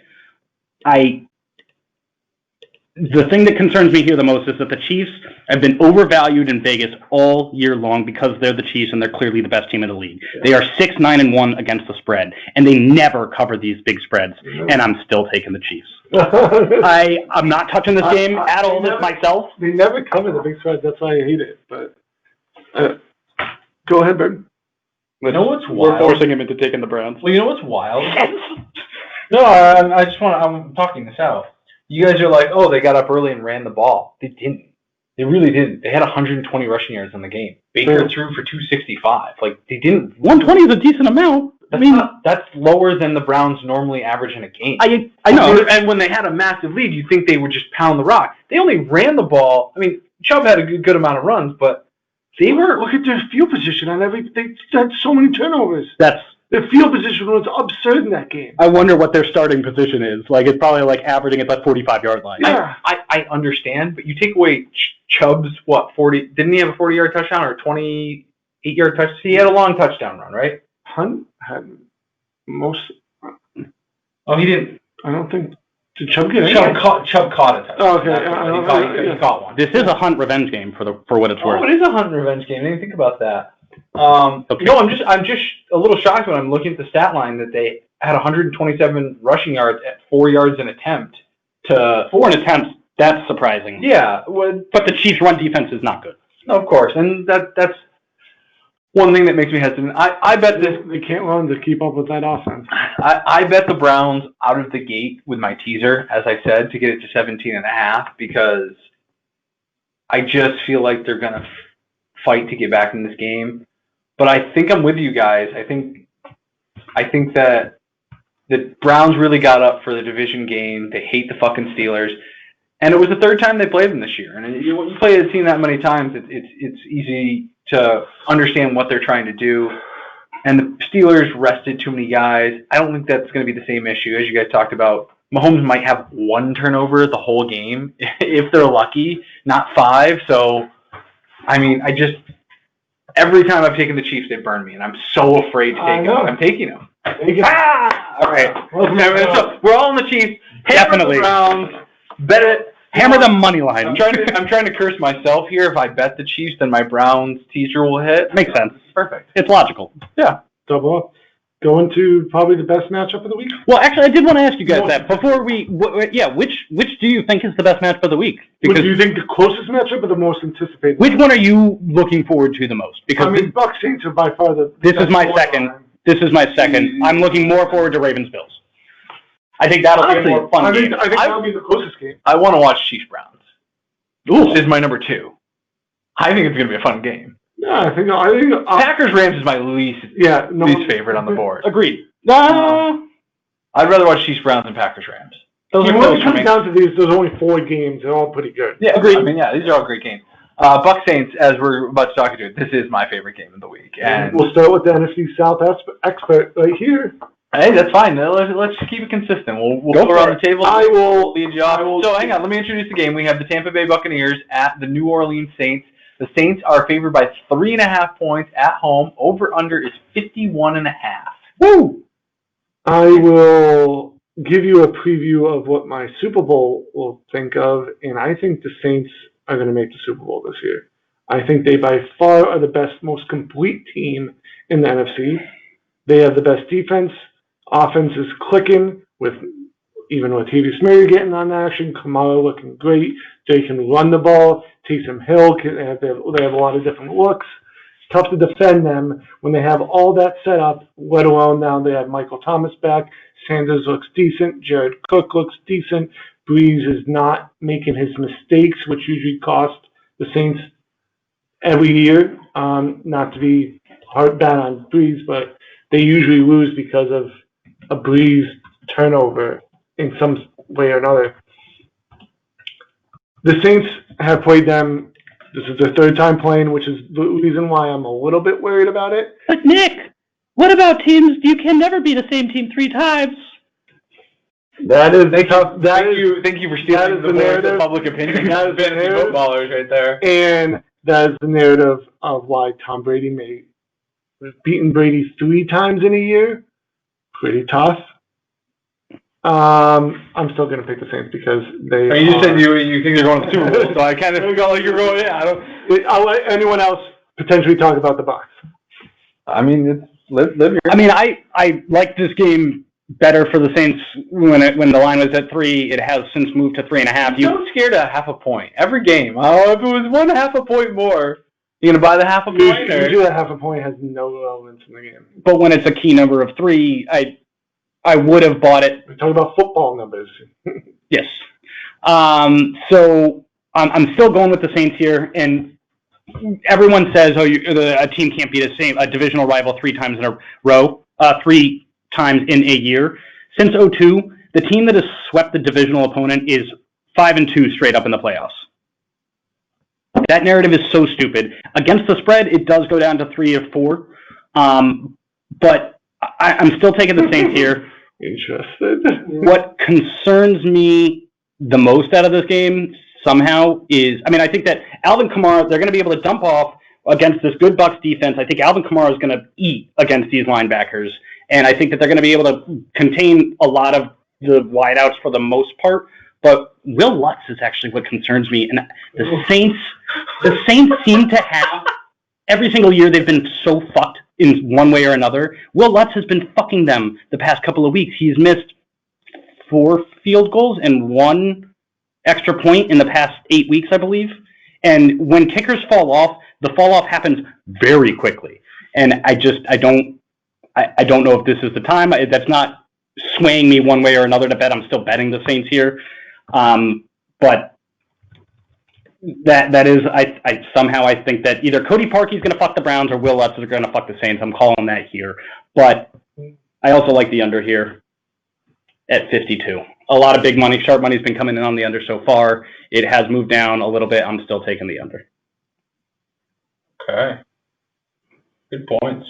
The thing that concerns me here the most is that the Chiefs have been overvalued in Vegas all year long because they're the Chiefs and they're clearly the best team in the league. They are 6-9-1 against the spread, and they never cover these big spreads, and I'm still taking the Chiefs. I'm not touching this game at all myself. They never cover the big spread. That's why I hate it. But go ahead, Bird. You know what's wild? We're forcing him into taking the Browns. Well, you know what's wild? No, I'm talking this out. You guys are like, oh, they got up early and ran the ball. They didn't. They really didn't. They had 120 rushing yards in the game. Baker threw for 265. Like, they didn't. 120 is a decent amount. That's lower than the Browns normally average in a game. I know. And when they had a massive lead, you'd think they would just pound the rock. They only ran the ball. I mean, Chubb had a good amount of runs, but they were... Look at their field position on every... They had so many turnovers. Their field position was absurd in that game. I wonder what their starting position is. It's probably averaging at that 45-yard line. Yeah. I understand, but you take away Chubb's, 40... Didn't he have a 40-yard touchdown or a 28-yard touchdown? He had a long touchdown run, right? Hunt had most... Oh, he didn't... I don't think... Did Chubb get Chubb caught a touchdown. Oh, okay. He caught one. This is a Hunt revenge game for what it's worth. Oh, it is a Hunt revenge game. I didn't think about that. Okay. No, I'm just a little shocked when I'm looking at the stat line that they had 127 rushing yards at 4 yards an attempt. 4 an attempt, that's surprising. Yeah. But the Chiefs' run defense is not good. Of course, and that's one thing that makes me hesitant. I bet they can't run to keep up with that offense. I bet the Browns out of the gate with my teaser, as I said, to get it to 17.5 because I just feel like they're gonna fight to get back in this game. But I think I'm with you guys. I think that the Browns really got up for the division game. They hate the fucking Steelers. And it was the third time they played them this year. And when you play a team that many times, it's easy to understand what they're trying to do. And the Steelers rested too many guys. I don't think that's going to be the same issue. As you guys talked about, Mahomes might have one turnover the whole game, if they're lucky, not 5. So, I mean, every time I've taken the Chiefs, they burn me. And I'm so afraid to take them. I'm taking them. All right. So we're all on the Chiefs. Definitely. The Browns. Bet it. Hammer the money line. I'm trying to curse myself here. If I bet the Chiefs, then my Browns teaser will hit. Makes sense. Perfect. It's logical. Yeah. Double up. Going to probably the best matchup of the week. Well, actually, I did want to ask you guys that before which do you think is the best matchup of the week? Because do you think the closest matchup or the most anticipated? Which one are you looking forward to the most? Because Bucs Saints are by far the. This is my second. This is my second. I'm looking more forward to Ravens Bills. I think that'll be a more fun game. I think that'll be the closest game. I want to watch Chiefs Browns. This is my number 2. I think it's going to be a fun game. Yeah, I think Packers Rams is my least favorite on the board. Agreed. I'd rather watch Chiefs Browns than Packers Rams. When it comes down to these, there's only 4 games. They're all pretty good. Yeah, agreed. I mean, yeah, these are all great games. Bucs Saints, as we're about to talk to, this is my favorite game of the week. And we'll start with the NFC South expert right here. Hey, that's fine. Let's just keep it consistent. We'll go around the table. I will lead you off. So hang on. Let me introduce the game. We have the Tampa Bay Buccaneers at the New Orleans Saints. The Saints are favored by 3.5 points at home. Over/under is 51.5. Woo! I will give you a preview of what my Super Bowl will think of, and I think the Saints are going to make the Super Bowl this year. I think they by far are the best, most complete team in the NFC. They have the best defense. Offense is clicking even with Latavius Murray getting on action, Kamara looking great. They can run the ball. Taysom Hill, they have a lot of different looks. It's tough to defend them when they have all that set up, let alone now they have Michael Thomas back. Sanders looks decent. Jared Cook looks decent. Breeze is not making his mistakes, which usually cost the Saints every year. Not to be bad on Breeze, but they usually lose because of a Breeze turnover in some way or another. The Saints have played them. This is their 3rd time playing, which is the reason why I'm a little bit worried about it. But Nick, what about teams? You can never be the same team 3 times. That is Thank you for stealing the narrative. Of public opinion. That is the narrative. Footballers right there. And that is the narrative of why Tom Brady beaten Brady 3 times in a year. Pretty tough. I'm still going to pick the Saints because they. You said you think they're going to the Super Bowl, so I kind of feel like you're going. Yeah, I'll let anyone else potentially talk about the Bucs. I mean, live your. I mean, I like this game better for the Saints when the line was at 3. It has since moved to 3.5. Don't scared of half a point every game. Oh, if it was 1/2 a point more, you gonna buy the half a point? Usually, a half a point has no relevance in the game. But when it's a key number of 3, I would have bought it. We're talking about football numbers. Yes. So I'm still going with the Saints here, and everyone says, a team can't beat a divisional rival 3 times in a row, 3 times in a year. Since 2002, the team that has swept the divisional opponent is 5-2 straight up in the playoffs. That narrative is so stupid. Against the spread, it does go down to 3 or 4, but I'm still taking the Saints here. Interested. What concerns me the most out of this game somehow is, I think that Alvin Kamara, they're going to be able to dump off against this good Bucs defense. I think Alvin Kamara is going to eat against these linebackers, and I think that they're going to be able to contain a lot of the wideouts for the most part. But Will Lutz is actually what concerns me, and the Saints seem to have every single year they've been so fucked in one way or another. Will Lutz has been fucking them the past couple of weeks. He's missed 4 field goals and 1 extra point in the past 8 weeks, I believe. And when kickers fall off, the fall off happens very quickly. And I don't know if this is the time. That's not swaying me one way or another to bet. I'm still betting the Saints here. But That is, I somehow I think that either Cody Parkey's going to fuck the Browns or Will Lutz is going to fuck the Saints. I'm calling that here. But I also like the under here at 52. A lot of big money, sharp money's been coming in on the under so far. It has moved down a little bit. I'm still taking the under. Okay. Good points.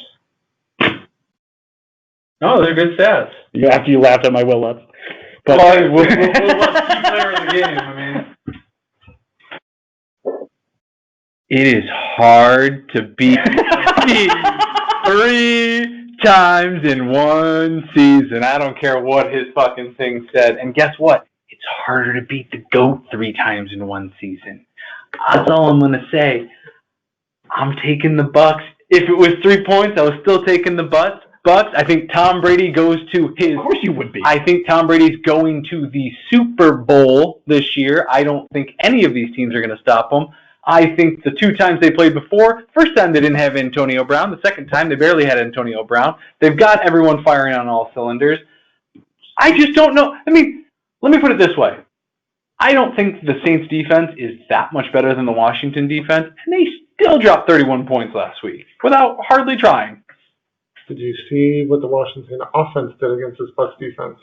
No, they're good stats. Yeah, after you laughed at my Will Lutz. But Will Lutz, key player of the game. I mean, it is hard to beat 3 times in one season. I don't care what his fucking thing said. And guess what? It's harder to beat the GOAT 3 times in one season. That's all I'm gonna say. I'm taking the Bucks. If it was 3 points, I was still taking the Bucks. I think Tom Brady goes to his... Of course you would be. I think Tom Brady's going to the Super Bowl this year. I don't think any of these teams are going to stop him. I think the 2 times they played before, first time they didn't have Antonio Brown. The second time they barely had Antonio Brown. They've got everyone firing on all cylinders. I just don't know. I mean, let me put it this way. I don't think the Saints defense is that much better than the Washington defense, and they still dropped 31 points last week without hardly trying. Did you see what the Washington offense did against this Bucs defense?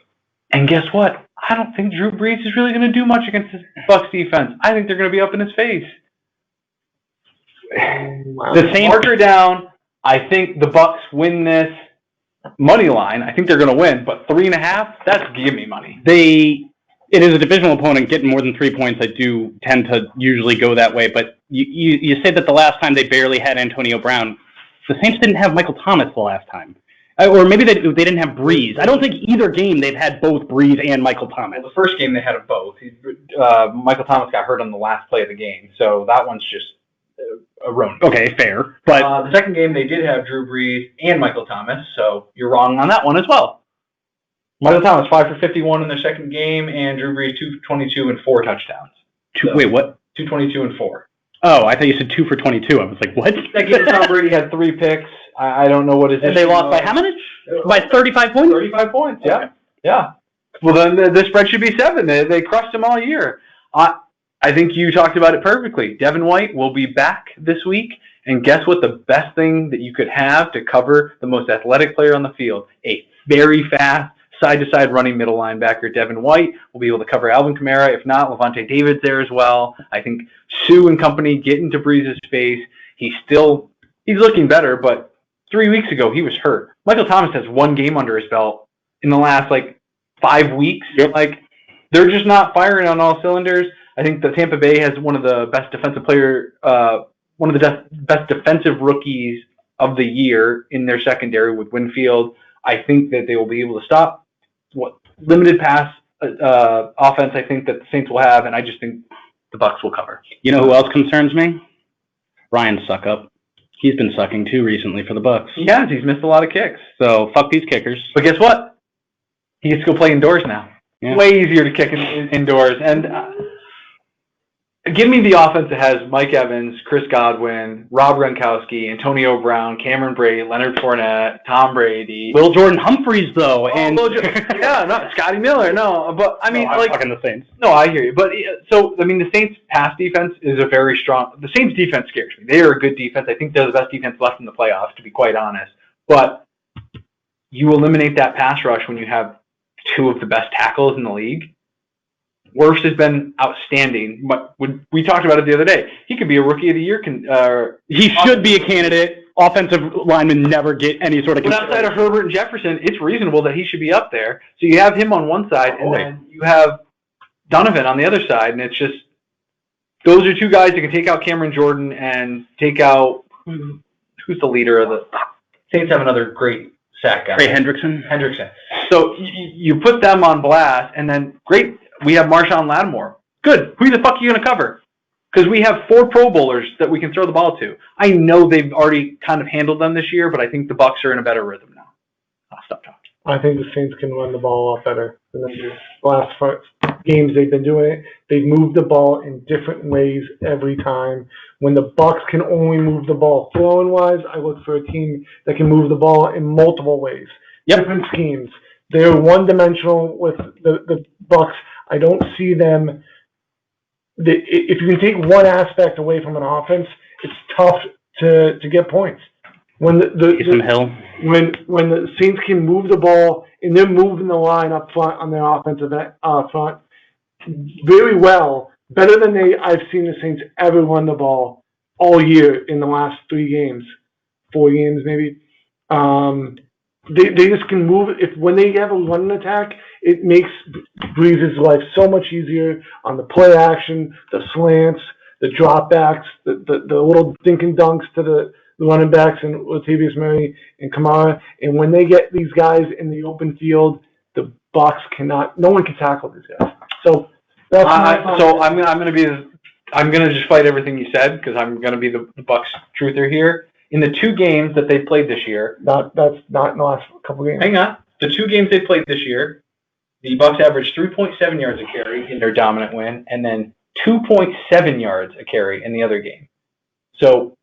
And guess what? I don't think Drew Brees is really going to do much against this Bucs defense. I think they're going to be up in his face. Wow. The Saints marker down. I think the Bucs win this money line. I think they're going to win, but 3.5, that's give me money. It is a divisional opponent. Getting more than 3 points, I do tend to usually go that way. But you said that the last time they barely had Antonio Brown. The Saints didn't have Michael Thomas the last time. Or maybe they didn't have Breeze. I don't think either game they've had both Breeze and Michael Thomas. Well, the first game they had them both. Michael Thomas got hurt on the last play of the game, so that one's just erroneous. Okay, fair. But the second game they did have Drew Brees and Michael Thomas, so you're wrong on that one as well. Michael Thomas 5 for 51 in their second game, and Drew Brees 222 and 4 touchdowns. Wait, what? 222 and 4. Oh, I thought you said 2 for 22. I was like, what? That game, Tom Brady had 3 picks. I don't know what his. And they lost by how many? By 35 points? 35 points, yeah. Okay. Yeah. Well, then the spread should be 7. They crushed them all year. I think you talked about it perfectly. Devin White will be back this week, and guess what the best thing that you could have to cover the most athletic player on the field? A very fast, side-to-side running middle linebacker. Devin White will be able to cover Alvin Kamara. If not, Levante David's there as well. I think Sue and company get into Breeze's space. He's looking better, but 3 weeks ago he was hurt. Michael Thomas has 1 game under his belt in the last 5 weeks. Yep. They're just not firing on all cylinders. I think the Tampa Bay has one of the best best defensive rookies of the year in their secondary with Winfield. I think that they will be able to stop what limited pass offense I think that the Saints will have, and I just think the Bucs will cover. You know who else concerns me? Ryan Suckup. He's been sucking too recently for the Bucs. He has. He's missed a lot of kicks. So fuck these kickers. But guess what? He gets to go play indoors now. Yeah. Way easier to kick indoors. And give me the offense that has Mike Evans, Chris Godwin, Rob Gronkowski, Antonio Brown, Cameron Brate, Leonard Fournette, Tom Brady. Will Jordan Humphreys, though. Scotty Miller. No, but I mean, I'm fucking the Saints. No, I hear you. But the Saints' pass defense is a very strong. The Saints' defense scares me. They are a good defense. I think they're the best defense left in the playoffs, to be quite honest. But you eliminate that pass rush when you have 2 of the best tackles in the league. Wirfs has been outstanding. But we talked about it the other day. He could be a Rookie of the Year. He should be a candidate. Offensive linemen never get any sort of. But outside of Herbert and Jefferson, it's reasonable that he should be up there. So you have him on one side, and then you have Donovan on the other side, and it's just those are 2 guys that can take out Cameron Jordan and take out who's the leader of the Saints. Have another great sack guy. Ray Hendrickson. So you put them on blast, and then great. We have Marshawn Lattimore. Good. Who the fuck are you going to cover? Because we have 4 Pro Bowlers that we can throw the ball to. I know they've already kind of handled them this year, but I think the Bucs are in a better rhythm now. I'll stop talking. I think the Saints can run the ball a lot better than the last 5 games they've been doing it. They've moved the ball in different ways every time. When the Bucs can only move the ball throwing-wise, I look for a team that can move the ball in multiple ways. Yep. Different schemes. They're one-dimensional with the Bucs. I don't see them if you can take one aspect away from an offense, it's tough to get points. When when the Saints can move the ball and they're moving the line up front on their offensive front very well, better than I've seen the Saints ever run the ball all year in the last 4 games maybe. They just can move. When they have a running attack, it makes Breeze's life so much easier on the play action, the slants, the dropbacks, the little dink and dunks to the running backs and Latavius Murray and Kamara. And when they get these guys in the open field, the Bucs cannot. No one can tackle these guys. So that's I'm gonna just fight everything you said because I'm gonna be the Bucs truther here. In the 2 games that they played this year, that's not in the last couple games. Hang on, the 2 games they played this year, the Bucs averaged 3.7 yards a carry in their dominant win, and then 2.7 yards a carry in the other game. So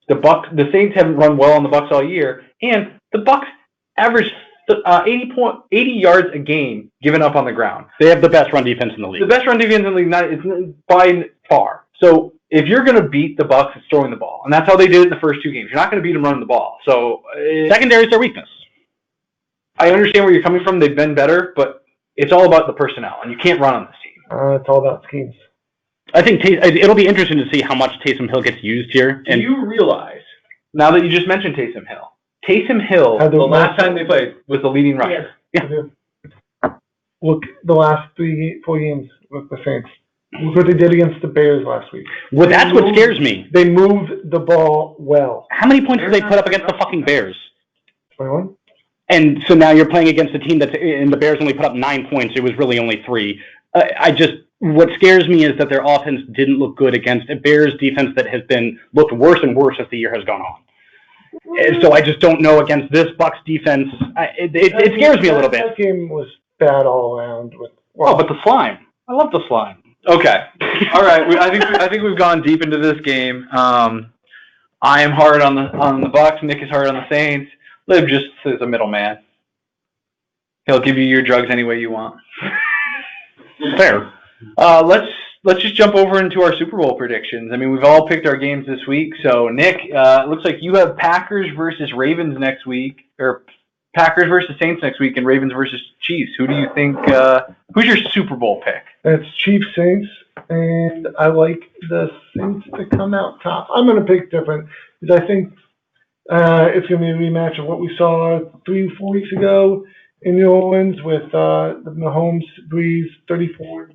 the Saints haven't run well on the Bucs all year, and the Bucs averaged 80 yards a game given up on the ground. They have the best run defense in the league. The best run defense in the league, by far. So if you're going to beat the Bucs, it's throwing the ball, and that's how they did it in the first 2 games. You're not going to beat them running the ball. So secondary is their weakness. I understand where you're coming from. They've been better, but it's all about the personnel, and you can't run on this team. It's all about schemes. I think it'll be interesting to see how much Taysom Hill gets used here. And do you realize, now that you just mentioned Taysom Hill, the last time they played was the leading rusher. Yeah. Look, the last 4 games with the Saints. Look what they did against the Bears last week. Well, that's what scares me. They moved the ball well. How many points did they put up against the fucking Bears? 21. And so now you're playing against a team and the Bears only put up 9 points. It was really only 3. What scares me is that their offense didn't look good against a Bears defense that has looked worse and worse as the year has gone on. And so I just don't know against this Bucs defense. It scares me a little bit. That game was bad all around. But the slime. I love the slime. Okay. All right. I think we've gone deep into this game. I am hard on the Bucs. Nick is hard on the Saints. Lib just is a middleman. He'll give you your drugs any way you want. Fair. Let's just jump over into our Super Bowl predictions. I mean, we've all picked our games this week. So, Nick, it looks like you have Packers versus Ravens next week, or Packers versus Saints next week, and Ravens versus Chiefs. Who do you think? Who's your Super Bowl pick? It's Chiefs Saints, and I like the Saints to come out top. I'm going to pick different because I think it's going to be a rematch of what we saw 3-4 weeks ago in New Orleans with the Mahomes Breeze 34-29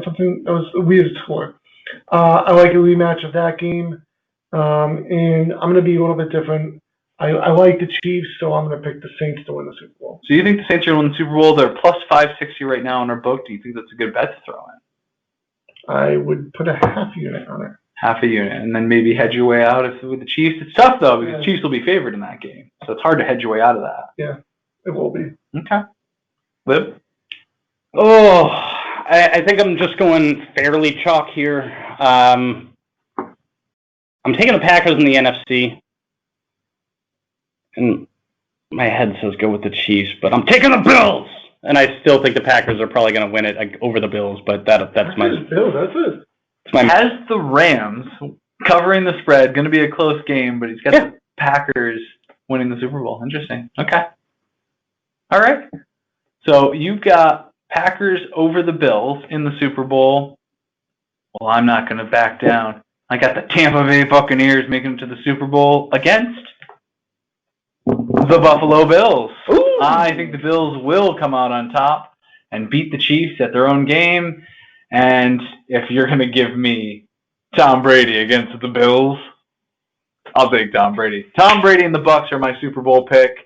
something. That was a weird score. I like a rematch of that game, and I'm going to be a little bit different. I like the Chiefs, so I'm going to pick the Saints to win the Super Bowl. So you think the Saints are going to win the Super Bowl? They're plus 560 right now in our book. Do you think that's a good bet to throw in? I would put a half unit on it. Half a unit, and then maybe hedge your way out with the Chiefs. It's tough, though, because the Chiefs will be favored in that game. So it's hard to hedge your way out of that. Yeah, it will be. Okay. Lib? Oh, I think I'm just going fairly chalk here. I'm taking the Packers in the NFC. And my head says go with the Chiefs, but I'm taking the Bills! And I still think the Packers are probably going to win it over the Bills, but that's my... Bills, that's it. Has the Rams covering the spread, going to be a close game, but he's got the Packers winning the Super Bowl. Interesting. Okay. All right. So you've got Packers over the Bills in the Super Bowl. Well, I'm not going to back down. I got the Tampa Bay Buccaneers making it to the Super Bowl against the Buffalo Bills. Ooh. I think the Bills will come out on top and beat the Chiefs at their own game. And if you're going to give me Tom Brady against the Bills, I'll take Tom Brady. Tom Brady and the Bucs are my Super Bowl pick.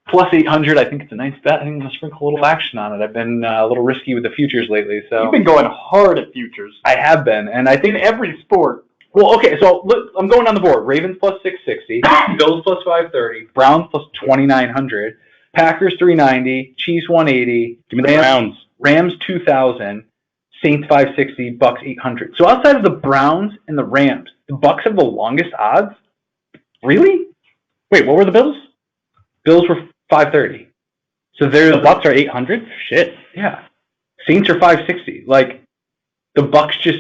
Plus 800, I think it's a nice bet. I think I'm going to sprinkle a little action on it. I've been a little risky with the futures lately. So you've been going hard at futures. I have been, and I think in every sport. Well, okay, so look, I'm going on the board. Ravens plus 660, Bills plus 530, Browns plus 2,900, Packers 390, Chiefs 180, give me the Browns. Rams 2,000, Saints 560, Bucs 800. So outside of the Browns and the Rams, the Bucs have the longest odds? Really? Wait, what were the Bills? Bills were 530. So the Bucs are 800? Shit. Yeah. Saints are 560. Like, the Bucks just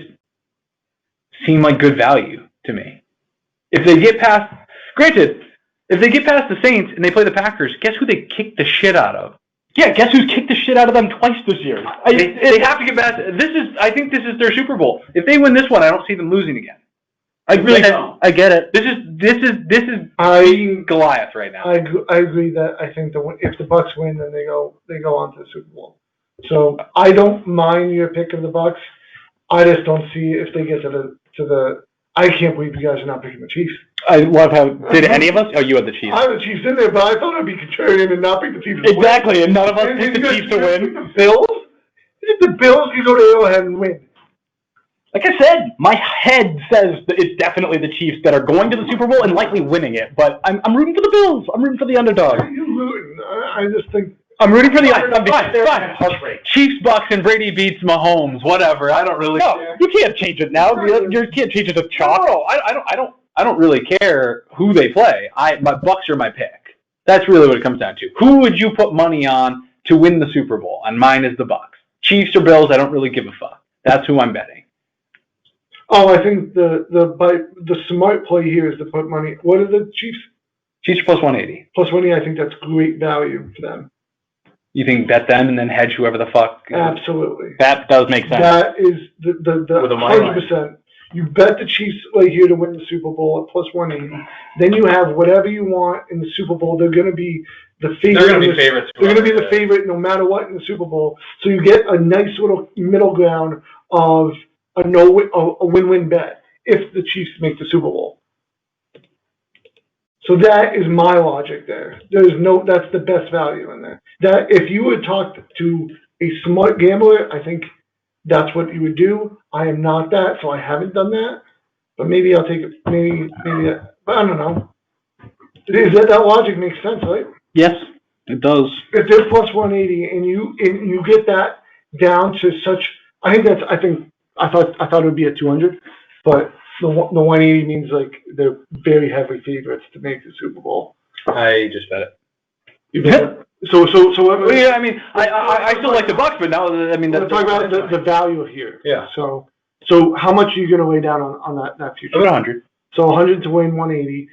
seem like good value to me. If they get past, granted, if they get past the Saints and they play the Packers, guess who they kick the shit out of? Yeah, guess who's kicked the shit out of them twice this year? They have to get past. I think this is their Super Bowl. If they win this one, I don't see them losing again. I really don't. I get it. This is beating Goliath right now. I agree that I think if the Bucks win, then they go on to the Super Bowl. So I don't mind your pick of the Bucks. I just don't see if they get to the. I can't believe you guys are not picking the Chiefs. I love how. Did any of us? Oh, you had the Chiefs. I had the Chiefs in there, but I thought I'd be contrarian and not pick the Chiefs. Exactly, and none of us picked the Chiefs to win. The Bills? If the Bills, you go to Arrowhead and win. Like I said, my head says that it's definitely the Chiefs that are going to the Super Bowl and likely winning it. But I'm rooting for the Bills. I'm rooting for the underdog. Why are you rooting? I just think. I'm rooting for the underdog because they're Fine. Chiefs, Bucks, and Brady beats Mahomes. Whatever. I don't really care. You can't change it now. You can't change it to chalk. No, I don't really care who they play. My Bucks are my pick. That's really what it comes down to. Who would you put money on to win the Super Bowl? And mine is the Bucks. Chiefs or Bills, I don't really give a fuck. That's who I'm betting. Oh, I think the smart play here is to put money. What are the Chiefs? Chiefs are plus 180. Plus 180, I think that's great value for them. You think bet them and then hedge whoever the fuck? Absolutely. That does make sense. That is the 100%. You bet the Chiefs right here to win the Super Bowl at plus 180. Then you have whatever you want in the Super Bowl. They're going to be the favorite. They're going to be favorites. They're going to be the favorite no matter what in the Super Bowl. So you get a nice little middle ground of a win-win bet if the Chiefs make the Super Bowl. So that is my logic there. That's the best value in there. That if you would talk to a smart gambler, I think that's what you would do. I am not that, so I haven't done that. But maybe I'll take it. Maybe. But I don't know. That logic makes sense, right? Yes, it does. If they're plus 180 and you get that down to such, I thought it would be at 200, but the 180 means like they're very heavy favorites to make the Super Bowl. I just bet it. You bet it? So yeah, I mean, I still like the Bucks, but now I mean let's talk about the value here. Yeah. So how much are you going to lay down on that future? About 100. So 100 to win 180.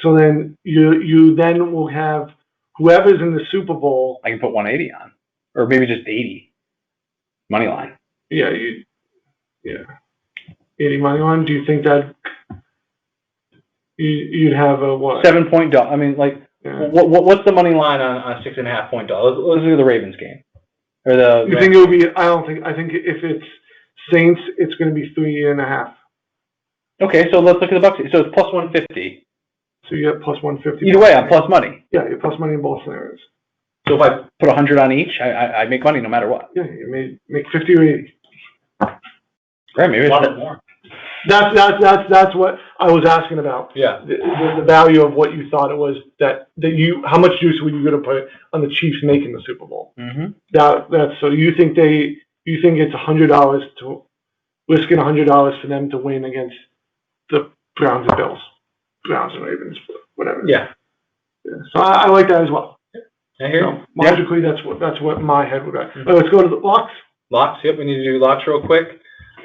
So then you then will have whoever's in the Super Bowl. I can put 180 on, or maybe just 80 money line. Yeah. 80 money line. Do you think that you'd have a what? 7 point dog. I mean, like, yeah. What's the money line on a 6.5 point dog? Let's look at the Ravens game. Or the. You think it will be? I think if it's Saints, it's going to be 3.5. Okay, so let's look at the Bucks. So it's plus 150. So you get plus 150. Either way, I'm plus money. Yeah, you're plus money in both scenarios. So if I put 100 on each, I make money no matter what. Yeah, you make 50 or 80. Right, maybe it's more. That's what I was asking about. Yeah. The value of what you thought it was that you how much juice were you going to put on the Chiefs making the Super Bowl? Mm-hmm. That's so you think it's $100 to risking $100 for them to win against the Browns and Bills, Browns and Ravens, whatever. Yeah. So I like that as well. I hear you. Logically, that's what my head would be. Mm-hmm. Let's go to the locks. Locks. Yep, we need to do locks real quick.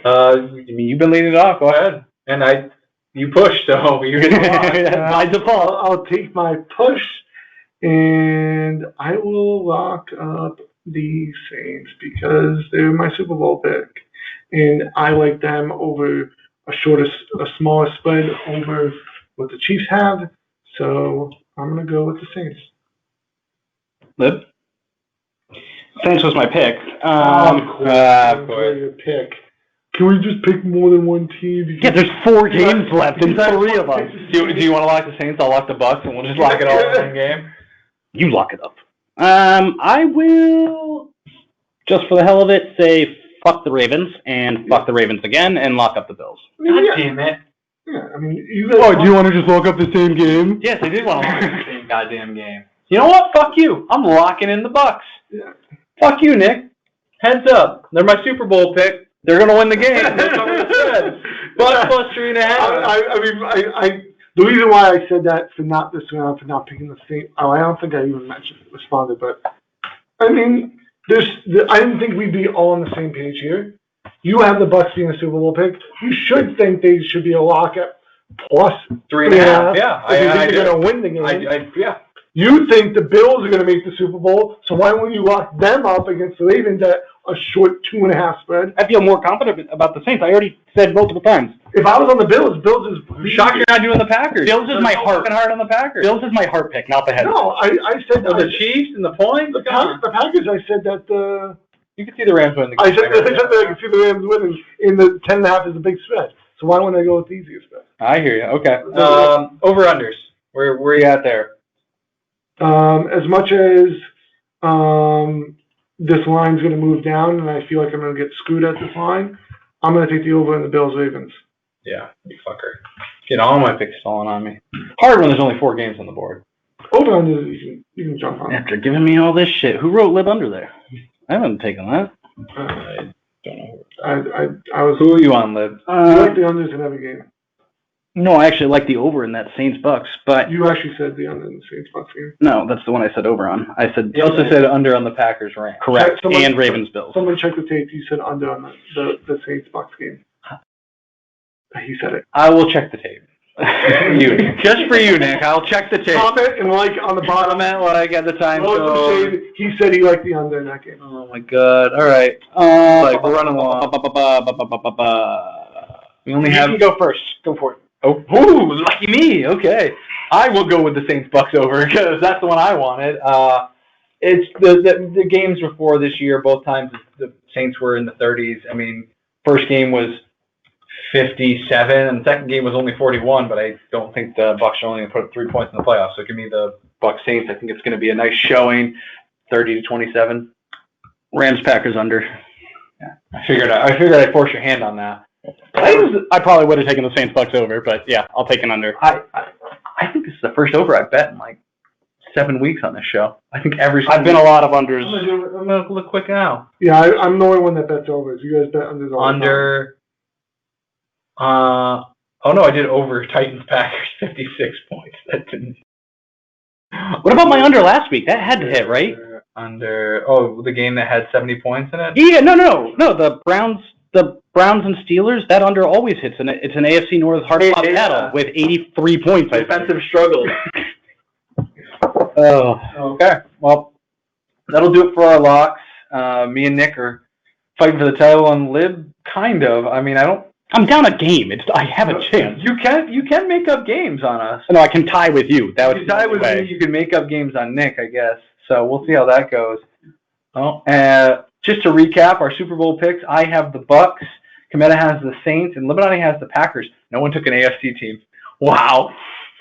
You've been leading it off. Go ahead. And you pushed, so you're going to by default. I'll take my push, and I will lock up the Saints because they're my Super Bowl pick, and I like them over a smaller spread over what the Chiefs have. So I'm going to go with the Saints. Lib? Saints was my pick. Of course. Your pick. Can we just pick more than one team? Yeah, there's 4 games left and 3 of us. Do you want to lock the Saints? I'll lock the Bucks, and we'll just lock it all in one game. You lock it up. I will, just for the hell of it, say fuck the Ravens and fuck the Ravens again and lock up the Bills. God damn it. Yeah, I mean, you guys. Do you want to just lock up the same game? Yes, I did want to lock up the same goddamn game. You know what? Fuck you. I'm locking in the Bucks. Yeah. Fuck you, Nick. Heads up. They're my Super Bowl pick. They're going to win the game. They'll cover the spread. Bucks plus 3.5. The reason why I said that for not this round, for not picking the Saints, I don't think I even responded, but I mean, I didn't think we'd be all on the same page here. you have the Bucks being a Super Bowl pick. You should think they should be a lock at plus 3.5. Yeah, I think they're going to win the game. Yeah. You think the Bills are going to make the Super Bowl, so why wouldn't you lock them up against the Ravens at a short 2.5 spread? I feel more confident about the Saints. I already said multiple times. If I was on the Bills is... I'm shocked you're not doing the Packers. Bills is my heart. Hard on the Packers. Bills is my heart pick, not the head. No, I said... the Chiefs and the points? The Packers, I said that... You can see the Rams win the game. I said that I can see the Rams winning in the 10.5 is a big spread. So why wouldn't I go with the easiest spread? I hear you. Okay. Over-unders. Where you at there? As much as this line's going to move down and I feel like I'm going to get screwed at this line, I'm going to take the over in the Bills-Ravens. Yeah, you fucker. Get all my picks falling on me. Hard when there's only 4 games on the board. Over under, you can jump on. After giving me all this shit, who wrote Lib under there? I haven't taken that. I don't know. I was. Who are you on, Lib? You like the unders in every game. No, I actually like the over in that Saints-Bucks, but... You actually said the under in the Saints-Bucks game. No, that's the one I said over on. I said... You also said under on the Packers-Rams. Correct, and Ravens-Bills. Someone check the tape. You said under on the Saints-Bucks game. He said it. I will check the tape. Just for you, Nick. I'll check the tape. Comment and like on the bottom. Comment like at the time. He said he liked the under in that game. Oh my god. All right. We're running along. We only have... You can go first. Go for it. Oh, ooh, lucky me. Okay. I will go with the Saints-Bucks over because that's the one I wanted. It's the games before this year, both times the Saints were in the 30s. I mean, first game was 57, and the second game was only 41, but I don't think the Bucks are only going to put up 3 points in the playoffs. So give me the Bucks Saints. I think it's going to be a nice showing, 30-27. Rams-Packers under. Yeah, I figured I'd force your hand on that. I probably would have taken the Saints-Bucks over, but yeah, I'll take an under. I think this is the first over I've bet in like 7 weeks on this show. I think I've been a lot of unders. I'm gonna look quick now. Yeah, I'm the only one that bets overs. You guys bet unders all the time. Oh no, I did over Titans-Packers 56 points. That didn't. What about my under last week? That had to hit, right? Under the game that had 70 points in it? Yeah, no. The Browns and Steelers, that under always hits. It's an AFC North hard-fought battle with 83 points. Defensive struggles. Oh. Okay. Well, that'll do it for our locks. Me and Nick are fighting for the title on Lib, kind of. I mean, I'm down a game. I have a chance. You can make up games on us. No, I can tie with you. That would you tie with me. You can make up games on Nick, I guess. So we'll see how that goes. Just to recap our Super Bowl picks, I have the Bucks, Cometa has the Saints, and Lebanoni has the Packers. No one took an AFC team. Wow.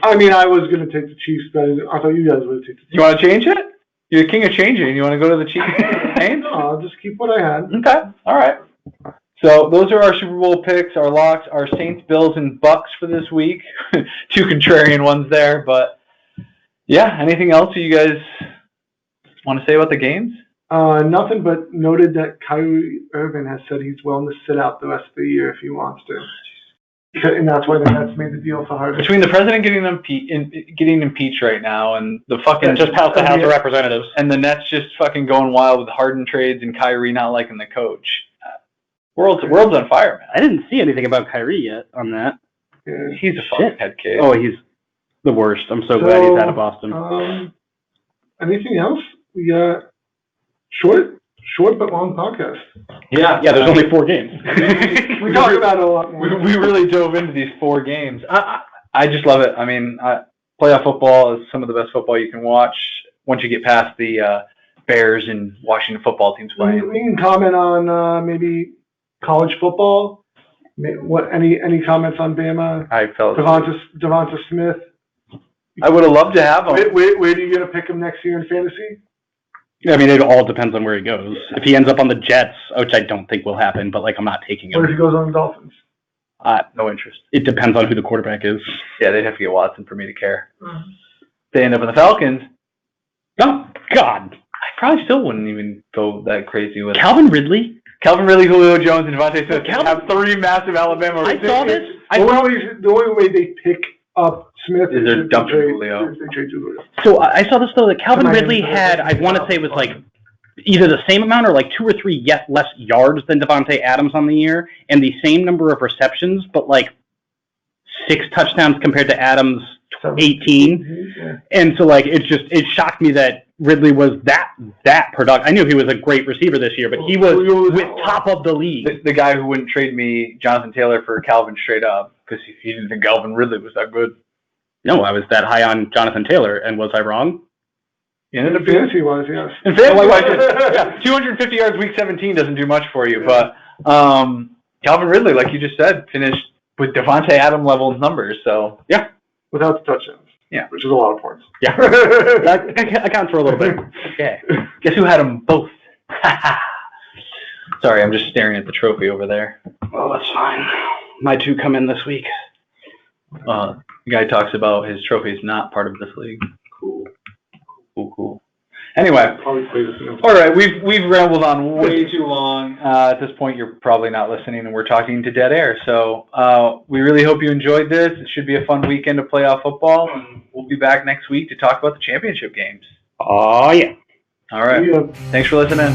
I mean, I was going to take the Chiefs, but I thought you guys would take the Chiefs. You want to change it? You're the king of changing. You want to go to the Chiefs? No, I'll just keep what I had. Okay. All right. So those are our Super Bowl picks, our locks, our Saints, Bills, and Bucks for this week. 2 contrarian ones there, but yeah. Anything else you guys want to say about the games? Nothing, but noted that Kyrie Irving has said he's willing to sit out the rest of the year if he wants to. And that's why the Nets made the deal for Harden. Between the president getting impeached right now and the fucking... just passed the House of Representatives. And the Nets just fucking going wild with Harden trades and Kyrie not liking the coach. World's on fire, man. I didn't see anything about Kyrie yet on that. Yeah. He's a fucking head case. Oh, he's the worst. I'm so glad he's out of Boston. Anything else? We got short but long podcast. Yeah, there's only 4 games. we talk about it a lot more. We really dove into these 4 games. I just love it. I mean, playoff football is some of the best football you can watch once you get past the Bears and Washington football teams playing. We can comment on maybe college football. Any comments on Bama? I felt Devonta Smith. I would have loved to have him. Where do you get to pick him next year in fantasy? I mean, it all depends on where he goes. If he ends up on the Jets, which I don't think will happen, but I'm not taking him. What if he goes on the Dolphins? No interest. It depends on who the quarterback is. Yeah, they'd have to get Watson for me to care. Mm-hmm. If they end up in the Falcons, oh God, I probably still wouldn't even go that crazy with Calvin Ridley, Julio Jones, and Devontae Smith. Have 3 massive Alabama receivers. I saw this. The only way they pick up Smith is they're dumping Julio. So I saw this though that Calvin Ridley had, I want to say it was either the same amount or like 2 or 3 less yards than Devontae Adams on the year, and the same number of receptions, but like 6 touchdowns compared to Adams' 18. Yeah. And so like it shocked me that Ridley was that productive. I knew he was a great receiver this year, but he was with top of the league. The guy who wouldn't trade me Jonathan Taylor for Calvin straight up because he didn't think Calvin Ridley was that good. No, I was that high on Jonathan Taylor, and was I wrong? Yeah, In fantasy-wise, yes. In fantasy-wise, 250 yards week 17 doesn't do much for you, but Calvin Ridley, like you just said, finished with Devontae Adams level numbers. So yeah, without the touchdowns. Yeah, which is a lot of points. Yeah, that accounts for a little bit. Okay, guess who had them both? Sorry, I'm just staring at the trophy over there. Well, that's fine. My 2 come in this week. The guy talks about his trophy is not part of this league. Cool. Anyway, all right, we've rambled on way too long. At this point, you're probably not listening, and we're talking to dead air. So we really hope you enjoyed this. It should be a fun weekend of playoff football, and we'll be back next week to talk about the championship games. Oh, yeah. All right. Thanks for listening.